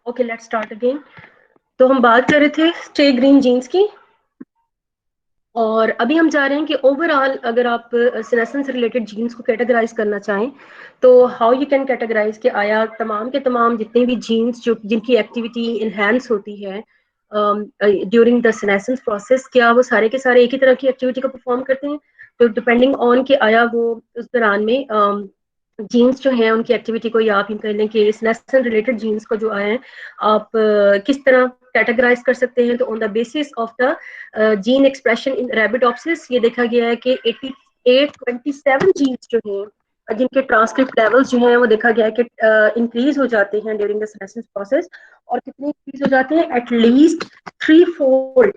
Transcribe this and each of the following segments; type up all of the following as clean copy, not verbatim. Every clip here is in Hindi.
Okay, let's start again. तो हम बात कर रहे थे स्टे ग्रीन जीन्स की, और अभी हम जा रहे हैं कि ओवरऑल अगर आप सीनेसेंस रिलेटेड जीन्स को कैटेगराइज करना चाहें तो हाउ यू कैन कैटेगराइज कि आया तमाम के तमाम जितने भी जीन्स जो जिनकी एक्टिविटी इन्हेंस होती है ड्यूरिंग द सीनेसेंस प्रोसेस, क्या वो सारे के सारे एक ही तरह की एक्टिविटी को परफॉर्म करते हैं। तो डिपेंडिंग ऑन कि आया वो उस दौरान में जीन्स जो है उनकी एक्टिविटी को, या आप यूँ कह लें कि सीनेसेंस रिलेटेड जीन्स को जो आए आप किस तरह कैटेगराइज कर सकते हैं। तो on the basis of the gene expression in Arabidopsis ये देखा गया है कि 27 जीन्स जो हैं जिनके ट्रांसक्रिप्ट लेवल्स जो हैं वो देखा गया है कि इंक्रीज हो जाते हैं ड्यूरिंग द सेनेसेंस प्रोसेस। और कितने इंक्रीज हो जाते हैं? एटलीस्ट 3-fold,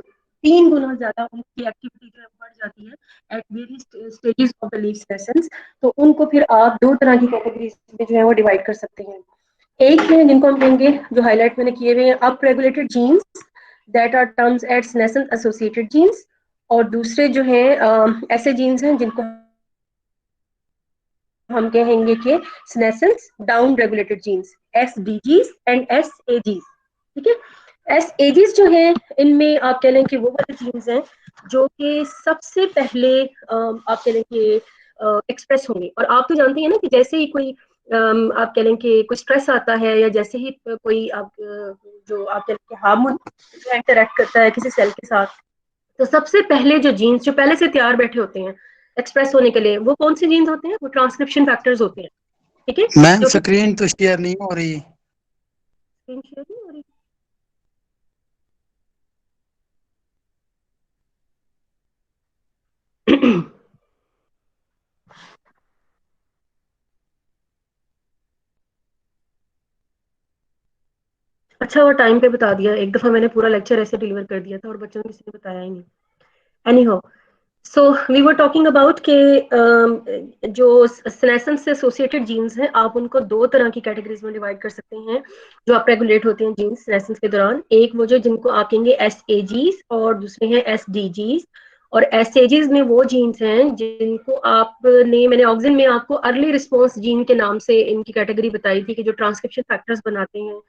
3 गुना ज्यादा उनकी एक्टिविटी जो है बढ़ जाती है at various stages of the leaf senescence. तो उनको फिर आप दो तरह की कैटेगरीज में जो है वो डिवाइड कर सकते हैं। एक है जिनको हम कहेंगे, जो हाईलाइट मैंने किए हुए हैं, up regulated genes that are terms at senescence associated genes. और दूसरे जो हैं ऐसे जीन्स हैं जिनको हम कहेंगे कि senescence down regulated genes, SDGs and एसएजीज। ठीक है, एसएजीज जो हैं इनमें आप कह लें कि वो वाले जीन्स हैं जो कि सबसे पहले आप कह लें कि एक्सप्रेस होंगे। और आप तो जानते हैं ना कि जैसे ही कोई आप कह लें कि कोई स्ट्रेस आता है, या जैसे ही कोई आप जो आप कह लें कि हार्मोन इंटरेक्ट करता है किसी सेल के साथ, तो सबसे पहले जो जीन्स जो पहले से तैयार बैठे होते हैं एक्सप्रेस होने के लिए, वो कौन से जीन्स होते हैं? वो ट्रांसक्रिप्शन फैक्टर्स होते हैं। ठीक है, मैम जो कि स्क्रीन तो शेयर नहीं हो रही। स्क्रीन शेयर नहीं हो रही। अच्छा, वो टाइम पे बता दिया। एक दफा मैंने पूरा लेक्चर ऐसे डिलीवर कर दिया था और बच्चों ने किसी ने बताया ही नहीं। Anyhow, so we were talking about के जो सेनेसेंस से एसोसिएटेड जीन्स हैं आप उनको दो तरह की कैटेगरीज में डिवाइड कर सकते हैं जो आप रेगुलेट होते हैं जीन्स सेनेसेंस के दौरान। एक वो जो जिनको आप कहेंगे एस ए जीज, और दूसरे हैं एस डी जीज। और एस ए जीज में वो जीन्स हैं जिनको आपने, मैंने ऑक्सिन में आपको अर्ली रिस्पॉन्स जीन के नाम से इनकी कैटेगरी बताई थी कि जो ट्रांसक्रिप्शन फैक्टर्स बनाते हैं,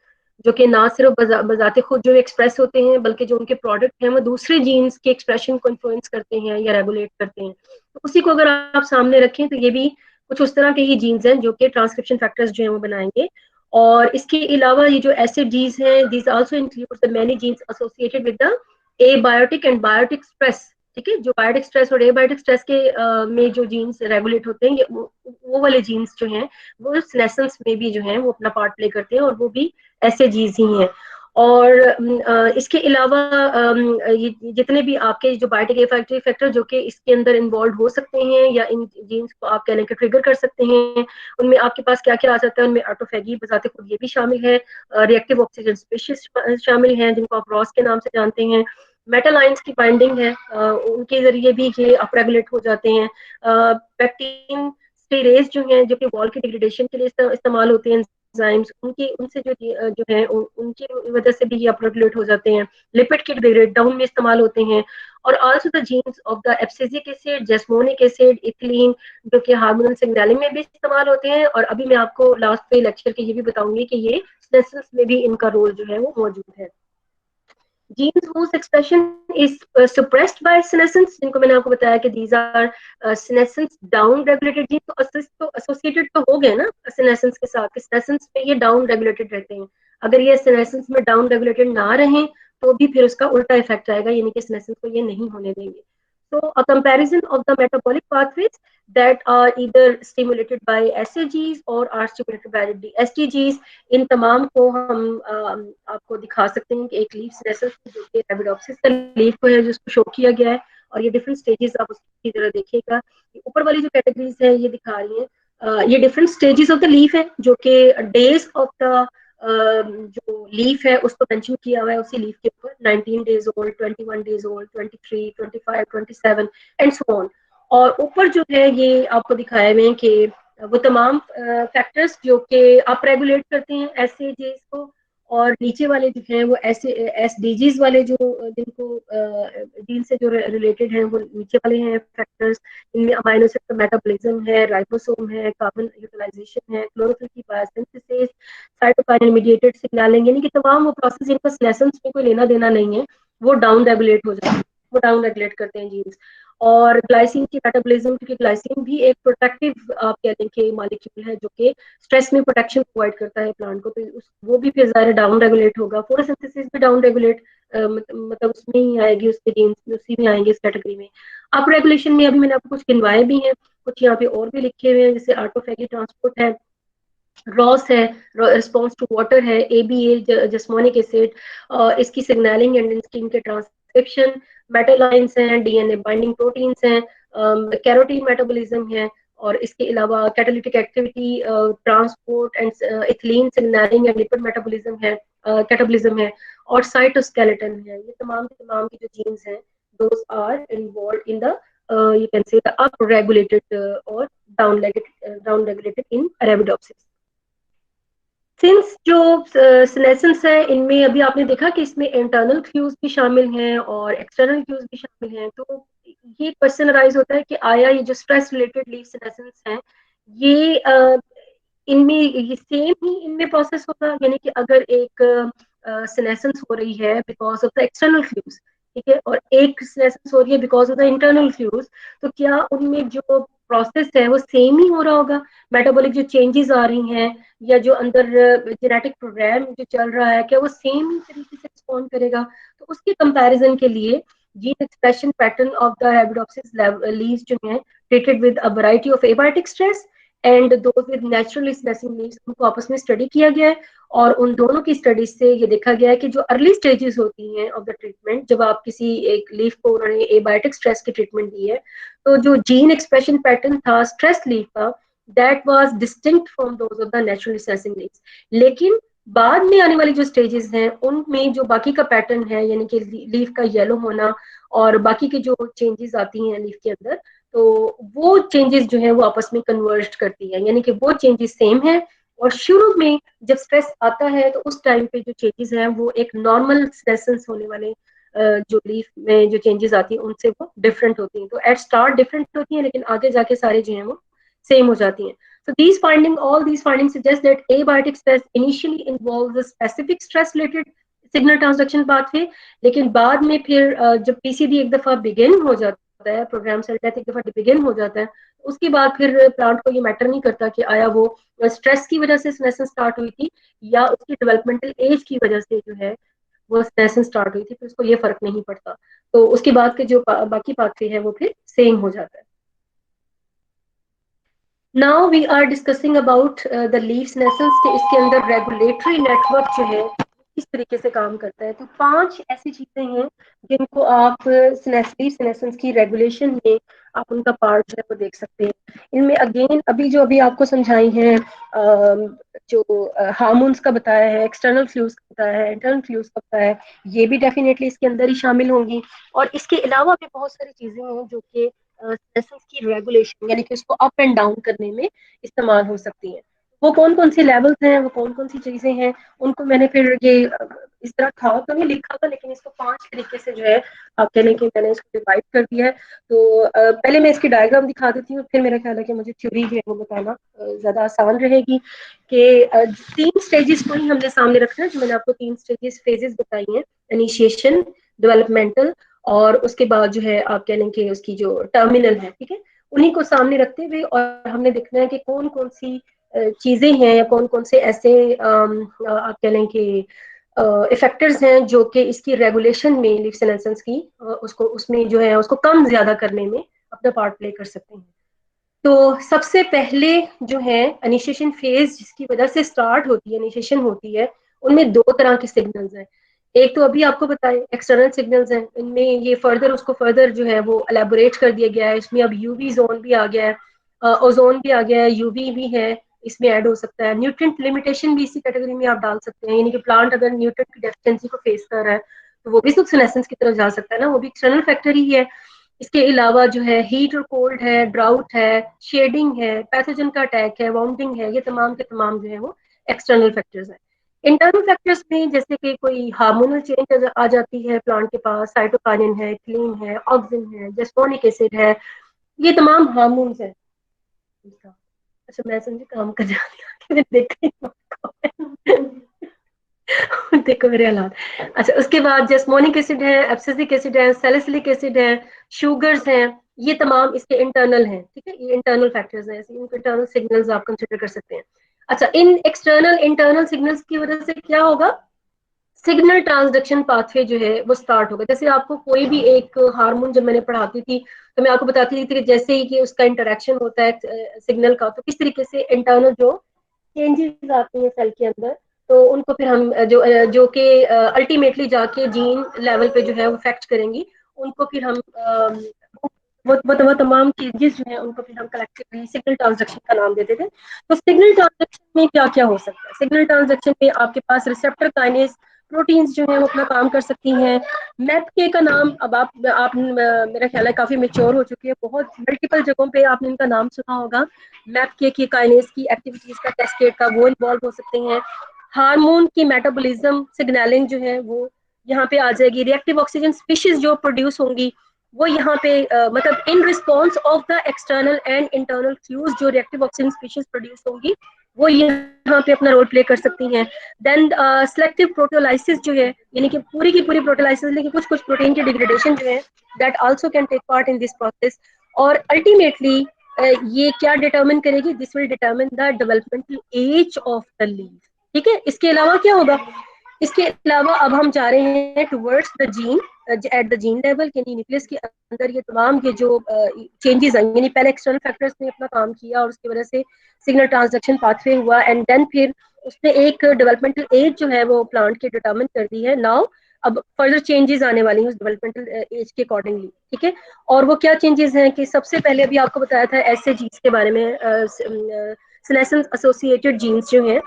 जो कि ना सिर्फ बजाते खुद जो एक्सप्रेस होते हैं बल्कि जो उनके प्रोडक्ट हैं वो दूसरे जीन्स के एक्सप्रेशन को इन्फ्लुएंस करते हैं या रेगुलेट करते हैं। तो उसी को अगर आप सामने रखें तो ये भी कुछ उस तरह के ही जीन्स हैं जो कि ट्रांसक्रिप्शन फैक्टर्स जो है वो बनाएंगे। और इसके अलावा ये जो एसिड जीन्स हैं, these also includes the many genes associated with the abiotic and biotic stress. ठीक है, जो बायोटिक स्ट्रेस और एबायोटिक स्ट्रेस के में जो जीन्स रेगुलेट होते हैं, ये वो वाले जीन्स जो हैं वो सेनेसेंस में भी जो है वो अपना पार्ट प्ले करते हैं, और वो भी ऐसे जीन्स ही हैं। और इसके अलावा ये जितने भी आपके जो बायोटिक इफेक्टिव फैक्टर जो कि इसके अंदर इन्वॉल्व हो सकते हैं या इन जीन्स को आप कहने के ट्रिगर कर सकते हैं, उनमें आपके पास क्या क्या आ सकता है? उनमें ऑटोफेगी बजाते खुद ये भी शामिल है, रिएक्टिव ऑक्सीजन स्पीशीज शामिल हैं जिनको आप रॉस के नाम से जानते हैं, मेटल आयंस की बाइंडिंग है, उनके जरिए भी ये अपरेगुलेट हो जाते हैं, पेक्टिन स्टेरेज जो है जो कि वॉल की डिग्रेडेशन के लिए इस्तेमाल होते हैं, एंजाइम्स उनकी उनसे जो है उनकी वजह से भी ये अपरेगुलेट हो जाते हैं, लिपिड के ब्रेक डाउन में इस्तेमाल होते हैं। और also the genes of the abscisic acid, jasmonic acid, ethylene जो कि हार्मोनल सिग्नलिंग में भी इस्तेमाल होते हैं। और अभी मैं आपको लास्ट पे लेक्चर के ये भी बताऊंगी कि ये सेनेसेंस में भी इनका रोल जो है वो मौजूद है। genes whose expression is suppressed by senescence, जिनको मैंने आपको बताया कि these are senescence down regulated genes, तो associated तो हो गए ना senescence के साथ, कि senescence में ये down regulated रहते हैं। अगर ये senescence में down regulated ना रहें तो भी फिर उसका उल्टा इफेक्ट आएगा, यानी कि senescence को ये नहीं होने देंगे। So a comparison of the metabolic pathways that are either stimulated by SAGs or are stimulated by the STGs, इन तमाम को हम आपको दिखा सकते हैं कि एक लीफ सेनेसेंस जो कि रेबिडोप्सिस का लीफ को है जिसको शो किया गया है, और ये डिफरेंट स्टेजेस आप उसकी तरह देखिएगा। ऊपर वाली जो कैटेगरीज है ये दिखा रही है, ये different stages of the leaf है जो कि डेज ऑफ द जो लीफ है उसको मेंशन किया हुआ है उसी लीफ के ऊपर, 19 days old, 21 days old, 23, 25, 27 and so on. और ऊपर जो है ये आपको दिखाए हुए हैं कि वो तमाम फैक्टर्स जो कि आप रेगुलेट करते हैं ऐसे जेस को, और नीचे वाले जो हैं वो ऐसे SDGs वाले जो जिनको जीन से जो रिलेटेड हैं वो नीचे वाले हैं फैक्टर्स। इनमें अमाइनो एसिड का मेटाबॉलिज्म है, राइबोसोम है, कार्बन यूटिलाइजेशन है, क्लोरोफिल की बायोसिंथेसिस, साइटोकाइनेल मीडिएटेड सिग्नलिंग, यानी कि तमाम वो प्रोसेस जिनका लेसन्स में कोई लेना देना नहीं है, वो डाउन रेगुलेट हो जाते हैं, वो डाउन रेगुलेट करते हैं जीन्स। और ग्लाइसिन की मेटाबॉलिज्म, क्योंकि ग्लाइसिन भी एक प्रोटेक्टिव आप कह लें कि मॉलिक्यूल है जो कि स्ट्रेस में प्रोटेक्शन प्रोवाइड करता है प्लांट को, तो वो भी फिर ज़्यादा डाउन रेगुलेट होगा। फोटोसिंथेसिस भी डाउन रेगुलेट मतलब उसमें ही आएगी, उसके जीन्स में उसी में आएंगे इस कैटेगरी में। अप रेगुलेशन में अभी मैंने आपको कुछ गिनवाए भी हैं, कुछ यहाँ पे और भी लिखे हुए हैं, जैसे ऑटोफैगी ट्रांसपोर्ट है, रॉस है, रिस्पॉन्स टू वाटर है, ABA जस्मोनिक एसिड, इसकी सिग्नलिंग एंड स्किन के ट्रांसक्रिप्शन, मेटालाइंस हैं, DNA बाइंडिंग प्रोटीन्स हैं, कैरोटीन मेटाबॉलिज्म है, और इसके अलावा catalytic activity, transport and ethylene signalling and lipid metabolism है, कैटाबॉलिज्म है, और साइटोस्केलेटन है। ये तमाम के तमाम की जो जीन्स हैं those are involve in the you can say the up regulated or down regulated in Arabidopsis. Since जो सेनेसेंस है इनमें अभी आपने देखा कि इसमें इंटरनल क्यूज भी शामिल हैं और एक्सटर्नल क्यूज भी शामिल हैं, तो ये क्वेश्चन राइज होता है कि आया ये जो स्ट्रेस रिलेटेड लीव सेनेसेंस हैं ये इनमें ये सेम ही इनमें प्रोसेस होगा, यानी कि अगर एक सेनेसेंस हो रही है because of the external fuse, ठीक है, और एक सेनेसेंस हो रही है because of the internal fuse, तो क्या उनमें जो प्रोसेस है वो सेम ही हो रहा होगा? मेटाबॉलिक जो चेंजेस आ रही हैं या जो अंदर जेनेटिक प्रोग्राम जो चल रहा है, क्या वो सेम ही तरीके से रिस्पॉन्ड करेगा? तो उसके कंपैरिजन के लिए gene expression pattern of the Arabidopsis leaves जो हैं treated with a variety of abiotic stress and those with naturally stressing leaves, उनको आपस में स्टडी किया गया है। और उन दोनों की स्टडीज से ये देखा गया है कि जो अर्ली स्टेजेस होती हैं ऑफ द ट्रीटमेंट, जब आप किसी एक लीफ को उन्होंने एबायोटिक स्ट्रेस की ट्रीटमेंट दी है, तो जो जीन एक्सप्रेशन पैटर्न था स्ट्रेस लीफ का, that was distinct from those of the naturally stressing leaves. लेकिन बाद में आने वाली जो स्टेजेस हैं उनमें जो बाकी का पैटर्न है, यानी कि लीफ का येलो होना और बाकी की जो चेंजेस आती हैं लीफ के अंदर, तो वो चेंजेस जो है वो आपस में कन्वर्ज करती है, यानी कि वो चेंजेस सेम है। और शुरू में जब स्ट्रेस आता है तो उस टाइम पे जो चेंजेस हैं वो एक नॉर्मल स्ट्रेसेंस होने वाले जो लीफ में जो चेंजेस आती हैं उनसे वो डिफरेंट होती हैं। तो एट स्टार्ट डिफरेंट होती हैं, लेकिन आगे जाके सारे जो हैं वो सेम हो जाती हैं। So all these findings suggest that abiotic stress initially involves a specific stress related signal transduction pathway, लेकिन बाद में फिर जब PCD एक दफा बिगिन हो जाता है, प्रोग्राम सेल डेथ एक दफा बिगिन हो जाता है, उसके बाद फिर प्लांट को ये मैटर नहीं करता कि आया वो स्ट्रेस की वजह से सेनेसेंस स्टार्ट हुई थी या उसकी डेवलपमेंटल एज की वजह से जो है वो सेनेसेंस स्टार्ट हुई थी, फिर उसको ये फर्क नहीं पड़ता। तो उसके बाद के जो बाकी पाथवे है वो फिर सेम हो जाता है। Now we are discussing about the leaf senescence के इसके अंदर रेगुलेटरी नेटवर्क जो है किस तरीके से काम करता है। तो 5 ऐसी चीजें हैं जिनको आप लीफ सेनेसेंस की रेगुलेशन में आप उनका पार्ट जो है वो देख सकते हैं। इनमें अगेन अभी आपको समझाई हैं, जो हार्मोन्स का बताया है, एक्सटर्नल फ्लूस का बताया है, इंटरनल फ्लूस का बताया है, ये भी डेफिनेटली इसके अंदर ही शामिल होंगी। और इसके अलावा भी बहुत सारी चीजें हैं जो कि सेंसेस की रेगुलेशन यानी कि उसको अप एंड डाउन करने में इस्तेमाल हो सकती हैं। वो कौन कौन सी लेवल्स हैं, वो कौन कौन सी चीजें हैं, उनको मैंने फिर ये इस तरह था तो नहीं लिखा था, लेकिन इसको 5 तरीके से जो है आप कहने की मैंने इसको डिवाइड कर दिया है। तो पहले मैं इसकी डायग्राम दिखा देती हूँ, फिर मेरा ख्याल है कि मुझे थ्योरी जो है वो बताना ज्यादा आसान रहेगी। कि 3 स्टेजेस को ही हमने सामने रखना है, जो मैंने आपको 3 स्टेजेस फेजेस बताई हैं, इनिशिएशन, डेवलपमेंटल और उसके बाद जो है आप कह लें कि उसकी जो टर्मिनल है, ठीक है, उन्हीं को सामने रखते हुए और हमने देखना है कि कौन कौन सी चीजें हैं या कौन कौन से ऐसे आप कह लें कि इफेक्टर्स हैं जो कि इसकी रेगुलेशन में लीफ सेनेसेंस की उसको उसमें जो है उसको कम ज्यादा करने में अपना पार्ट प्ले कर सकते हैं। तो सबसे पहले जो है इनिशिएशन फेज जिसकी वजह से स्टार्ट होती है, इनिशिएशन होती है, उनमें 2 तरह के सिग्नल्स हैं। एक तो अभी आपको बताए एक्सटर्नल सिग्नल्स हैं, इनमें ये फर्दर उसको फर्दर जो है वो एलेबोरेट कर दिया गया है। इसमें अब यूवी जोन भी आ गया है, ओजोन भी आ गया है, यूवी भी है, इसमें ऐड हो सकता है। न्यूट्रिएंट लिमिटेशन भी इसी कैटेगरी में आप डाल सकते हैं, यानी कि प्लांट अगर न्यूट्रिएंट की डेफिशिएंसी को फेस कर रहा है तो वो भी सुक्सेनेसेंस की तरफ जा सकता है ना, वो भी एक्सटर्नल फैक्टर ही है। इसके अलावा जो है हीट और कोल्ड है, ड्राउट है, शेडिंग है, पैथोजन का अटैक है, वाउंडिंग है, ये तमाम के तमाम जो है वो एक्सटर्नल फैक्टर्स हैं। इंटरनल फैक्टर्स में जैसे कि कोई हार्मोनल चेंज आ जाती है प्लांट के पास, साइटोकाइनिन है, थिलीन है, ऑक्सिन है, जेस्टोनिक एसिड है, ये तमाम हार्मोन्स हैं। अच्छा मैं समझी काम कर जाती हूँ देखा देखो मेरे हालात। अच्छा उसके बाद जेस्मोनिक एसिड है, एब्सिसिक एसिड है, सैलिसिलिक एसिड है, शुगर्स हैं, ये तमाम इसके इंटरनल हैं। ठीक है, ये इंटरनल फैक्टर्स हैं, इंटरनल सिग्नल्स आप कंसिडर कर सकते हैं। अच्छा इन एक्सटर्नल इंटरनल सिग्नल्स की वजह से क्या होगा, सिग्नल ट्रांसडक्शन पाथवे जो है वो स्टार्ट होगा। जैसे आपको कोई भी एक हार्मोन जब मैंने पढ़ाती थी तो मैं आपको बताती थी कि जैसे ही कि उसका इंटरेक्शन होता है सिग्नल का, तो किस तरीके से इंटरनल जो चेंजेस आती हैं सेल के अंदर, तो उनको फिर हम जो कि अल्टीमेटली जाके जीन लेवल पे जो है वो अफेक्ट करेंगी, उनको फिर हम वो तमाम चेंजेस जो है उनको फिर हम कलेक्टिवली सिग्नल ट्रांसडक्शन का नाम देते थे। तो सिग्नल ट्रांसडक्शन में क्या क्या हो सकता है, सिग्नल ट्रांसडक्शन में आपके पास रिसेप्टर काइनेज प्रोटीन्स जो है वो अपना काम कर सकती हैं। मैप के का नाम अब आप मेरा ख्याल है काफी मेच्योर हो चुकी है, बहुत मल्टीपल जगहों पे आपने इनका नाम सुना होगा। मैप के की काइनेज की एक्टिविटीज का कैस्केड का वो इन्वॉल्व हो सकते हैं। हार्मोन की मेटाबॉलिज्म सिग्नलिंग जो है वो यहाँ पे आ जाएगी। रिएक्टिव ऑक्सीजन स्पीशीज जो प्रोड्यूस होंगी वो यहाँ पे मतलब in response of the external and internal cues जो रिएक्टिव ऑक्सीजन स्पीशीज प्रोड्यूस होंगी वो यहाँ पे अपना रोल प्ले कर सकती हैं। देन सेलेक्टिव प्रोटियोलाइसिस जो है, यानी कि पूरी की पूरी प्रोटियोलाइसिस, लेकिन कुछ कुछ प्रोटीन की डिग्रेडेशन जो है that also can take part in this process. और अल्टीमेटली ये क्या डिटरमिन करेगी, this will determine the developmental age of the leaf. ठीक है, इसके अलावा क्या होगा, इसके अलावा अब हम जा रहे हैं towards the gene, at the gene level, यानी न्यूक्लियस के अंदर ये तमाम ये जो चेंजेस आई, यानी पहले एक्सटर्नल फैक्टर्स ने अपना काम किया और उसकी वजह से सिग्नल ट्रांसडक्शन पाथवे हुआ, एंड देन फिर उसने एक डेवलपमेंटल एज जो है वो प्लांट की डिटरमिन कर दी है। नाउ अब फर्दर चेंजेस आने वाली हैं उस डेवलपमेंटल एज के अकॉर्डिंगली। ठीक है, और वो क्या चेंजेस हैं कि सबसे पहले अभी आपको बताया था ऐसे जीन्स के बारे में, सेनेसेंस एसोसिएटेड जीन्स जो हैं,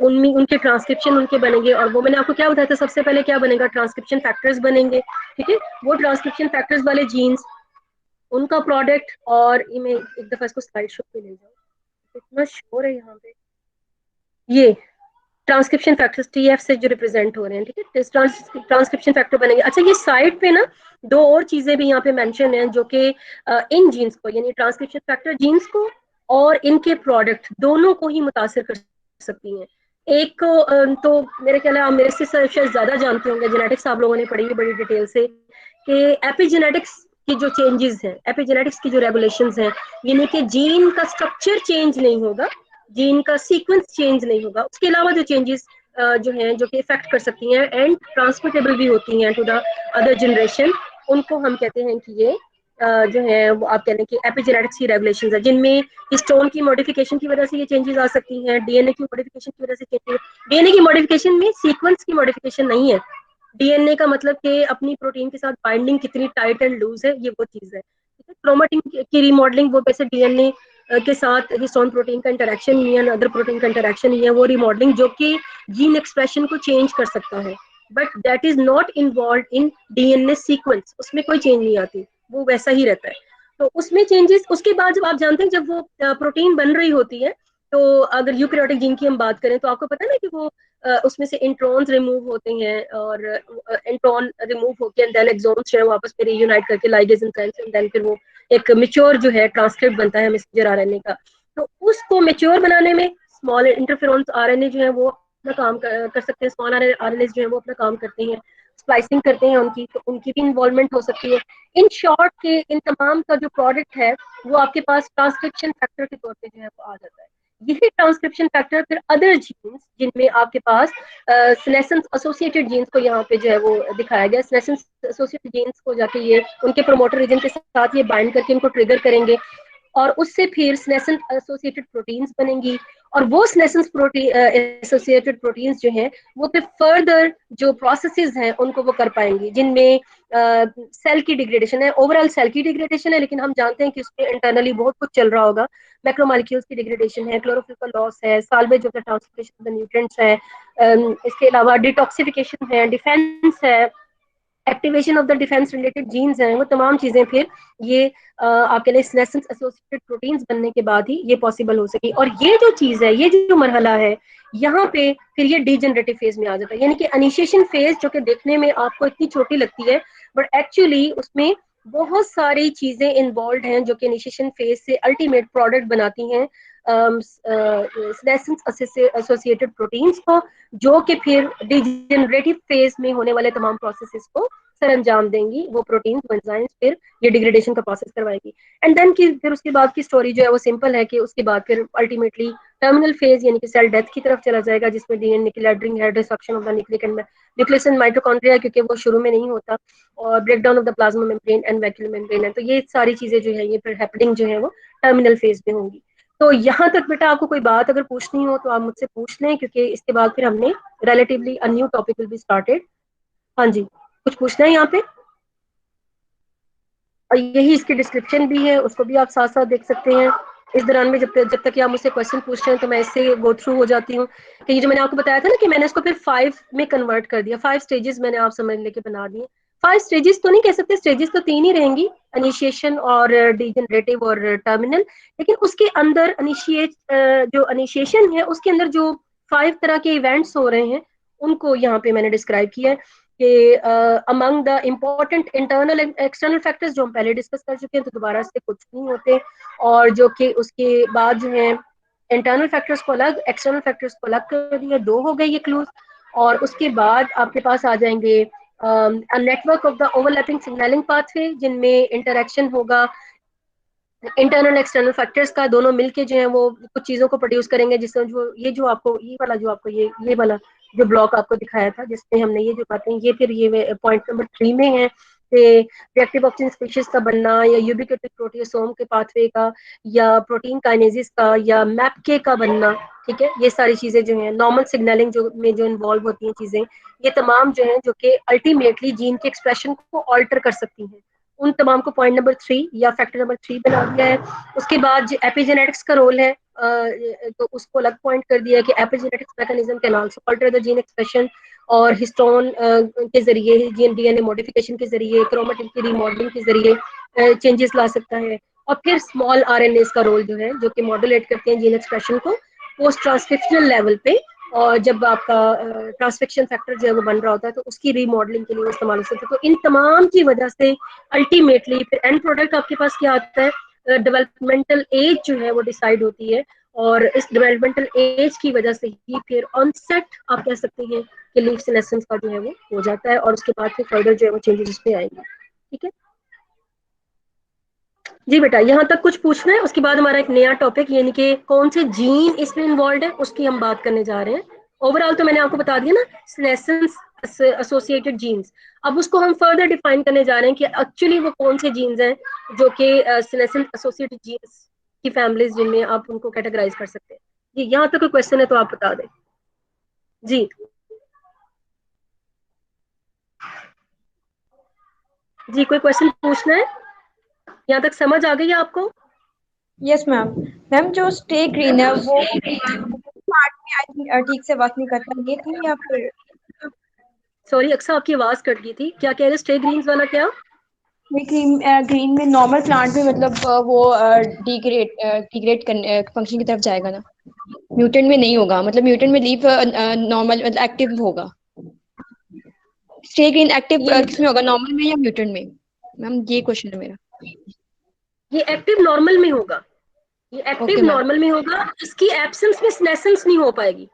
उनमें उनके ट्रांसक्रिप्शन उनके बनेंगे, और वो मैंने आपको क्या बताया था सबसे पहले क्या बनेगा, ट्रांसक्रिप्शन फैक्टर्स बनेंगे। ठीक है, वो ट्रांसक्रिप्शन फैक्टर्स वाले जीन्स, उनका प्रोडक्ट, और मैं एक दफा इसको स्लाइड शो पे ले जाऊँ, इतना शोर है यहाँ पे, ये ट्रांसक्रिप्शन फैक्टर्स टीएफ से जो रिप्रेजेंट हो रहे हैं। ठीक है, ट्रांसक्रिप्शन फैक्टर बनेंगे। अच्छा ये साइड पे ना दो और चीजें भी यहाँ पे मेंशन हैं जो कि इन जीन्स को, यानी ट्रांसक्रिप्शन फैक्टर जीन्स को और इनके प्रोडक्ट दोनों को ही मुतासर कर सकती हैं। एक को तो मेरे ख्याल है आप मेरे से शायद ज्यादा जानते होंगे, जेनेटिक्स आप लोगों ने पढ़ी है बड़ी डिटेल से, कि एपिजेनेटिक्स की जो चेंजेस हैं, एपिजेनेटिक्स की जो रेगुलेशंस हैं, यानी कि जीन का स्ट्रक्चर चेंज नहीं होगा, जीन का सीक्वेंस चेंज नहीं होगा, उसके अलावा जो चेंजेस जो हैं जो कि इफेक्ट कर सकती हैं एंड ट्रांसमिटेबल भी होती हैं टू द अदर जनरेशन, उनको हम कहते हैं कि ये जो है वो आप कह रहे हैं कि एपिजेनेटिक्स की रेगुलेशंस है, जिनमें हिस्टोन की मॉडिफिकेशन की वजह से ये चेंजेस आ सकती हैं, डीएनए की मॉडिफिकेशन की वजह से चेंजेस। डीएनए की मॉडिफिकेशन में सीक्वेंस की मॉडिफिकेशन नहीं है, डीएनए का मतलब कि अपनी प्रोटीन के साथ बाइंडिंग कितनी टाइट एंड लूज है, ये वो चीज है। क्रोमेटिन की रिमॉडलिंग वो वैसे डीएनए के साथ हिस्टोन प्रोटीन का इंटरेक्शन ही है, अदर प्रोटीन का इंटरेक्शन ही है, वो रिमॉडलिंग जो कि जीन एक्सप्रेशन को चेंज कर सकता है, but that is not involve in DNA sequence, उसमें कोई चेंज नहीं आती, वो वैसा ही रहता है। तो उसमें चेंजेस उसके बाद जब आप जानते हैं जब वो प्रोटीन बन रही होती है, तो अगर यूकैरियोटिक जीन की हम बात करें तो आपको पता है ना कि वो उसमें से इंट्रॉन्स रिमूव होते हैं, और इंट्रॉन रिमूव होकर देन एक्सॉन्स जो है वापस फिर रीयूनाइट करके लाइगेज एंजाइम्स, एंड देन फिर वो एक मेच्योर जो है ट्रांसक्रिप्ट बनता है मैसेंजर आरएनए का। तो उसको मेच्योर बनाने में स्मॉल इंटरफेरोन्स आरएनए जो है वो अपना काम कर सकते हैं, स्मॉल आरएनए जो है वो अपना काम करते हैं, स्प्लाइसिंग करते हैं उनकी, तो उनकी भी इन्वॉल्वमेंट हो सकती है। इन शॉर्ट के इन तमाम का जो प्रोडक्ट है वो आपके पास ट्रांसक्रिप्शन फैक्टर के तौर पे जो है वो आ जाता है। यही ट्रांसक्रिप्शन फैक्टर फिर अदर जीन्स जिनमें आपके पास सेनेसेंस एसोसिएटेड जीन्स को यहाँ पे जो है वो दिखाया गया, सेनेसेंस एसोसिएटेड जीन्स को जाके ये उनके प्रोमोटर रीजन के साथ ये बाइंड करके इनको ट्रिगर करेंगे, और उससे फिर सेनेसेंस एसोसिएटेड प्रोटीन्स बनेंगी, और वो सेनेसेंस प्रोटीन एसोसिएटेड प्रोटीन्स जो हैं वो फिर फर्दर जो प्रोसेसेस हैं उनको वो कर पाएंगी, जिनमें सेल की डिग्रेडेशन है, ओवरऑल सेल की डिग्रेडेशन है, लेकिन हम जानते हैं कि उसमें इंटरनली बहुत कुछ चल रहा होगा, मैक्रोमोलिक्यूल्स की डिग्रेडेशन है, क्लोरोफिल का लॉस है, salvage of the transportation of the nutrients है, इसके अलावा डिटॉक्सिफिकेशन है, डिफेंस है, activation of the defence related genes हैं, वो तमाम चीजें फिर ये आपके लिए सेनेसेंस एसोसिएटेड प्रोटीन्स बनने के बाद ही ये पॉसिबल हो सकी। और ये जो चीज है, ये जो मरहला है, यहाँ पे फिर ये डीजनरेटिव फेज में आ जाता है, यानी कि इनिशिएशन फेज जो कि देखने में आपको इतनी छोटी लगती है, बट एक्चुअली उसमें बहुत सारी चीजें इन्वॉल्व हैं जो कि इनिशिएशन फेज से अल्टीमेट प्रोडक्ट बनाती हैं सेनेसेंस एसोसिएटेड प्रोटीन्स को, जो कि फिर डिजेनरेटिव फेज में होने वाले तमाम प्रोसेसेस को सर अंजाम देंगी। वो प्रोटीन एंजाइम्स फिर ये डिग्रेडेशन का प्रोसेस करवाएगी। एंड देन की फिर उसके बाद की स्टोरी जो है वो सिंपल है कि उसके बाद फिर अल्टीमेटली टर्मिनल फेज यानी कि सेल डेथ की तरफ चला जाएगा, जिसमें डीएनए की लेटरिंग है, destruction of the nucleic and nucleus and mitochondria, क्योंकि वो शुरू में नहीं होता, और breakdown of the plasma membrane and vacuole membrane है। तो ये सारी चीजें जो है ये फिर हैपनिंग जो है वो टर्मिनल फेज में होंगी। तो यहाँ तक बेटा आपको कोई बात अगर पूछनी हो तो आप मुझसे पूछ लें, क्योंकि इसके बाद फिर हमने relatively a new topic will be started. हाँ जी, कुछ पूछना है यहाँ पे? और यही इसकी डिस्क्रिप्शन भी है, उसको भी आप साथ साथ देख सकते हैं। इस दौरान में जब तक कि आप मुझसे क्वेश्चन पूछ रहे हैं तो मैं इससे गो थ्रू हो जाती हूँ कि ये जो मैंने आपको बताया था ना कि मैंने इसको फिर 5 में कन्वर्ट कर दिया, 5 स्टेजेस मैंने आप समझ लेके बना दिए। 5 स्टेजेस तो नहीं कह सकते, स्टेजेस तो 3 ही रहेंगी, इनिशिएशन और डिजेनरेटिव और टर्मिनल। लेकिन उसके अंदर जो इनिशिएशन है उसके अंदर जो 5 तरह के इवेंट्स हो रहे हैं उनको यहाँ पे मैंने डिस्क्राइब किया है कि among the important internal and external factors, जो हम पहले डिस्कस कर चुके हैं तो दोबारा से कुछ नहीं होते। और जो कि उसके बाद जो है इंटरनल फैक्टर्स को अलग, एक्सटर्नल फैक्टर्स को अलग कर दिया, 2 हो गए ये क्लूज। और उसके बाद आपके पास आ जाएंगे network of the overlapping signalling pathway, जिनमें इंटरेक्शन होगा इंटरनल एक्सटर्नल फैक्टर्स का, दोनों मिलके जो है वो कुछ चीजों को प्रोड्यूस करेंगे, जिसमें जो ये जो आपको ये वाला जो आपको ये वाला जो ब्लॉक आपको दिखाया था जिसमें हमने ये जो बातें, ये फिर ये पॉइंट नंबर 3 में है कि रिएक्टिव ऑक्सीजन स्पीशीज का बनना, या यूबिक्विटिक प्रोटियोसोम के पाथवे का, या प्रोटीन काइनेसिस का, या मैपके का बनना। ठीक है, ये सारी चीजें जो है नॉर्मल सिग्नलिंग जो में जो इन्वॉल्व होती हैं चीजें, ये तमाम जो है जो कि अल्टीमेटली जीन के एक्सप्रेशन को ऑल्टर कर सकती हैं, उन तमाम को पॉइंट नंबर 3 या फैक्टर नंबर 3 बना दिया है। उसके बाद जो एपिजेनेटिक्स का रोल है तो उसको अलग पॉइंट कर दिया है कि epigenetics mechanism can also alter the gene expression, और हिस्टोन के जरिए, जीन डीएनए मॉडिफिकेशन के जरिए, क्रोमेटिन की रीमॉडलिंग के जरिए चेंजेस ला सकता है। और फिर स्मॉल आरएनए का रोल जो है जो कि मॉड्यूलेट करते हैं जीन एक्सप्रेशन को पोस्ट ट्रांसक्रिप्शनल लेवल पे, और जब आपका ट्रांसक्रिप्शन फैक्टर जो है वो बन रहा होता है तो उसकी रीमॉडलिंग के लिए इस्तेमाल हो सकता है। तो इन तमाम की वजह से अल्टीमेटली फिर एंड प्रोडक्ट आपके पास क्या आता है, डेवलपमेंटल एज जो है वो डिसाइड होती है, और इस डेवलपमेंटल एज की वजह से ही फिर ऑनसेट आप कह सकते हैं कि लीफ सेनेसेंस का जो है वो हो जाता है, और उसके बाद फिर फर्दर जो है वो चेंजेस उसमें आएंगे। ठीक है जी बेटा, यहाँ तक कुछ पूछना है? उसके बाद हमारा एक नया टॉपिक यानी कि कौन से जीन इसमें इन्वॉल्व है उसकी हम बात करने जा रहे हैं। ओवरऑल तो मैंने आपको बता दिया ना, सेनेसेंस एसोसिएटेड जीन्स। अब उसको हम फर्दर डिफाइन करने जा रहे हैं कि एक्चुअली वो कौन से जीन्स हैं जो कि सेनेसेंस एसोसिएटेड जीन्स की फैमिलीज जिनमें आप उनको कैटेगराइज कर सकते हैं। जी, यहाँ तक कोई क्वेश्चन है तो आप बता दें। जी जी, कोई क्वेश्चन पूछना है? यहाँ तक समझ आ गई है आपको? Yes ma'am. मैम जो स्टे ग्रीन है वो पार्ट में आई थिंक ठीक से वर्क नहीं करता, ये था या फिर? सॉरी अक्सर, आपकी आवाज कट गई थी, क्या कह रहे? स्टे ग्रीन्स वाला क्या? ग्रीन ग्रीन में नॉर्मल प्लांट में मतलब वो डिग्रेड डिग्रेड करने फंक्शन की तरफ जाएगा ना, म्यूटेंट में नहीं होगा, मतलब म्यूटेंट में लीफ नॉर्मल मतलब एक्टिव होगा। स्टे ग्रीन एक्टिव ये किसमें होगा, नॉर्मल में या म्यूटेंट में? मैम ये क्वेश्चन है मेरा। ये एक्टिव नॉर्मल में होगा, ये ओके एक्टिव मैम। नॉर्मल में होगा, इसकी एब्सेंस में स्नेसेंस नहीं हो पाएगी।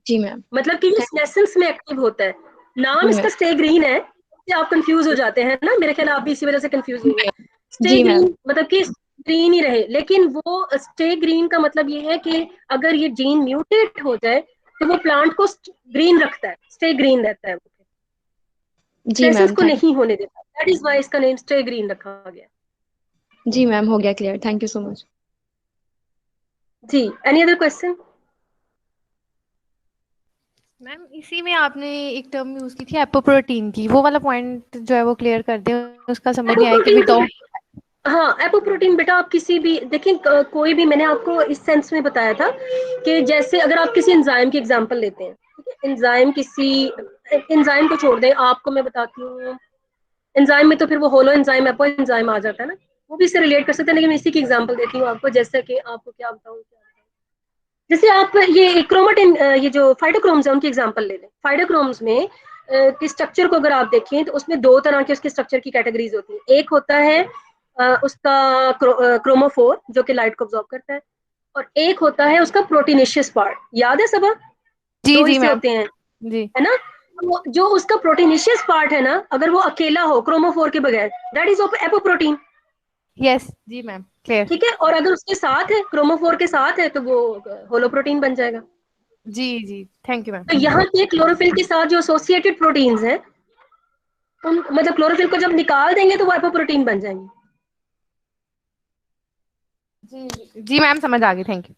जी मैम। मतलब कि ये स्नेसेंस में एक्टिव होता है। नाम जी इसका मैम। स्टे ग्रीन है, इससे आप कंफ्यूज हो जाते हैं ना, मेरे ख्याल आप भी इसी वजह से कंफ्यूज हुए हैं। स्टे जी मैम। ग्रीन मतलब कि ग्रीन ही रहे, लेकिन वो स्टे ग्रीन का मतलब ये है कि अगर ये जीन म्यूटेट हो जाए तो वो प्लांट को ग्रीन रखता है, स्टे ग्रीन रहता है, जी स्नेसेंस मैम को थैंक। नहीं होने देता। दैट इज वाई इसका नेम स्टे ग्रीन रखा गया। जी मैम हो गया clear, thank you so much. जी, एनी अदर क्वेश्चन? मैम इसी में आपने एक टर्म यूज की थी एपोप्रोटीन की, वो वाला पॉइंट जो है वो क्लियर कर दे, उसका समझ नहीं आया कि एपोप्रोटीन विदाउट। हाँ, एपोप्रोटीन बेटा आप किसी भी देखिए, कोई भी, मैंने आपको इस सेंस में बताया था कि जैसे अगर आप किसी एंजाइम की एग्जांपल लेते हैं, ठीक है, एंजाइम को छोड़ दें, आपको मैं बताती हूँ एंजाइम में तो फिर वो होलो एंजाइम, एपो एंजाइम आ जाता है ना, वो भी इससे रिलेट कर सकते हैं। लेकिन मैं इसी की एग्जांपल देती हूँ आपको, जैसे कि आपको क्या बताऊँ, जैसे आप ये क्रोमेटिन, ये जो फाइटोक्रोम्स है उनकी एग्जांपल ले लें। फाइटोक्रोम्स में के स्ट्रक्चर को अगर आप देखें तो उसमें दो तरह के उसके स्ट्रक्चर की कैटेगरीज होती है। एक होता है उसका क्रोमोफोर जो कि लाइट को ऑब्जॉर्व करता है, और एक होता है उसका प्रोटीनेशियस पार्ट। याद है सब? जी दो जी हिस्से मैम। होते हैं, जी है ना? तो जो उसका प्रोटीनेशियस पार्ट है ना, अगर वो अकेला हो क्रोमोफोर के बगैर, दैट इज एपोप्रोटीन। यस जी मैम, क्लियर। ठीक है, और अगर उसके साथ है, क्रोमोफोर के साथ है, तो वो होलोप्रोटीन बन जाएगा। जी जी, थैंक यू तो मैम। यहाँ के क्लोरोफिल के साथ जो एसोसिएटेड प्रोटीन्स हैं, उन मतलब क्लोरोफिल को जब निकाल देंगे तो वो एपोप्रोटीन बन जाएंगे। जी जी मैम, समझ आ गई, थैंक यू।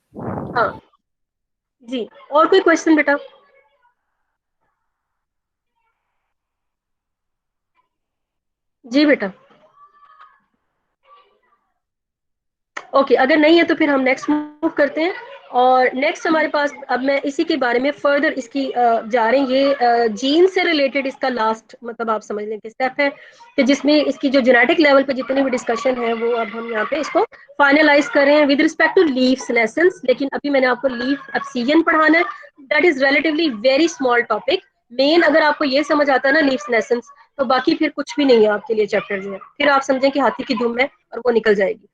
हाँ जी, और कोई क्वेश्चन बेटा? जी बेटा। ओके, अगर नहीं है तो फिर हम नेक्स्ट मूव करते हैं। और नेक्स्ट हमारे पास, अब मैं इसी के बारे में फर्दर इसकी जा रहे हैं, ये जीन से रिलेटेड इसका लास्ट मतलब आप समझ लें कि स्टेप है, कि जिसमें इसकी जो जेनेटिक लेवल पे जितनी भी डिस्कशन है वो अब हम यहाँ पे इसको फाइनलाइज कर रहे हैं with respect to leaf senescence. लेकिन अभी मैंने आपको लीफ ऑब्सीडियन पढ़ाना है, that is relatively very small topic. Main अगर आपको ये समझ आता है ना लीफ सेनेसेंस, तो बाकी फिर कुछ भी नहीं है आपके लिए चैप्टर जो है, फिर आप समझें कि हाथी की धूम है और वो निकल जाएगी।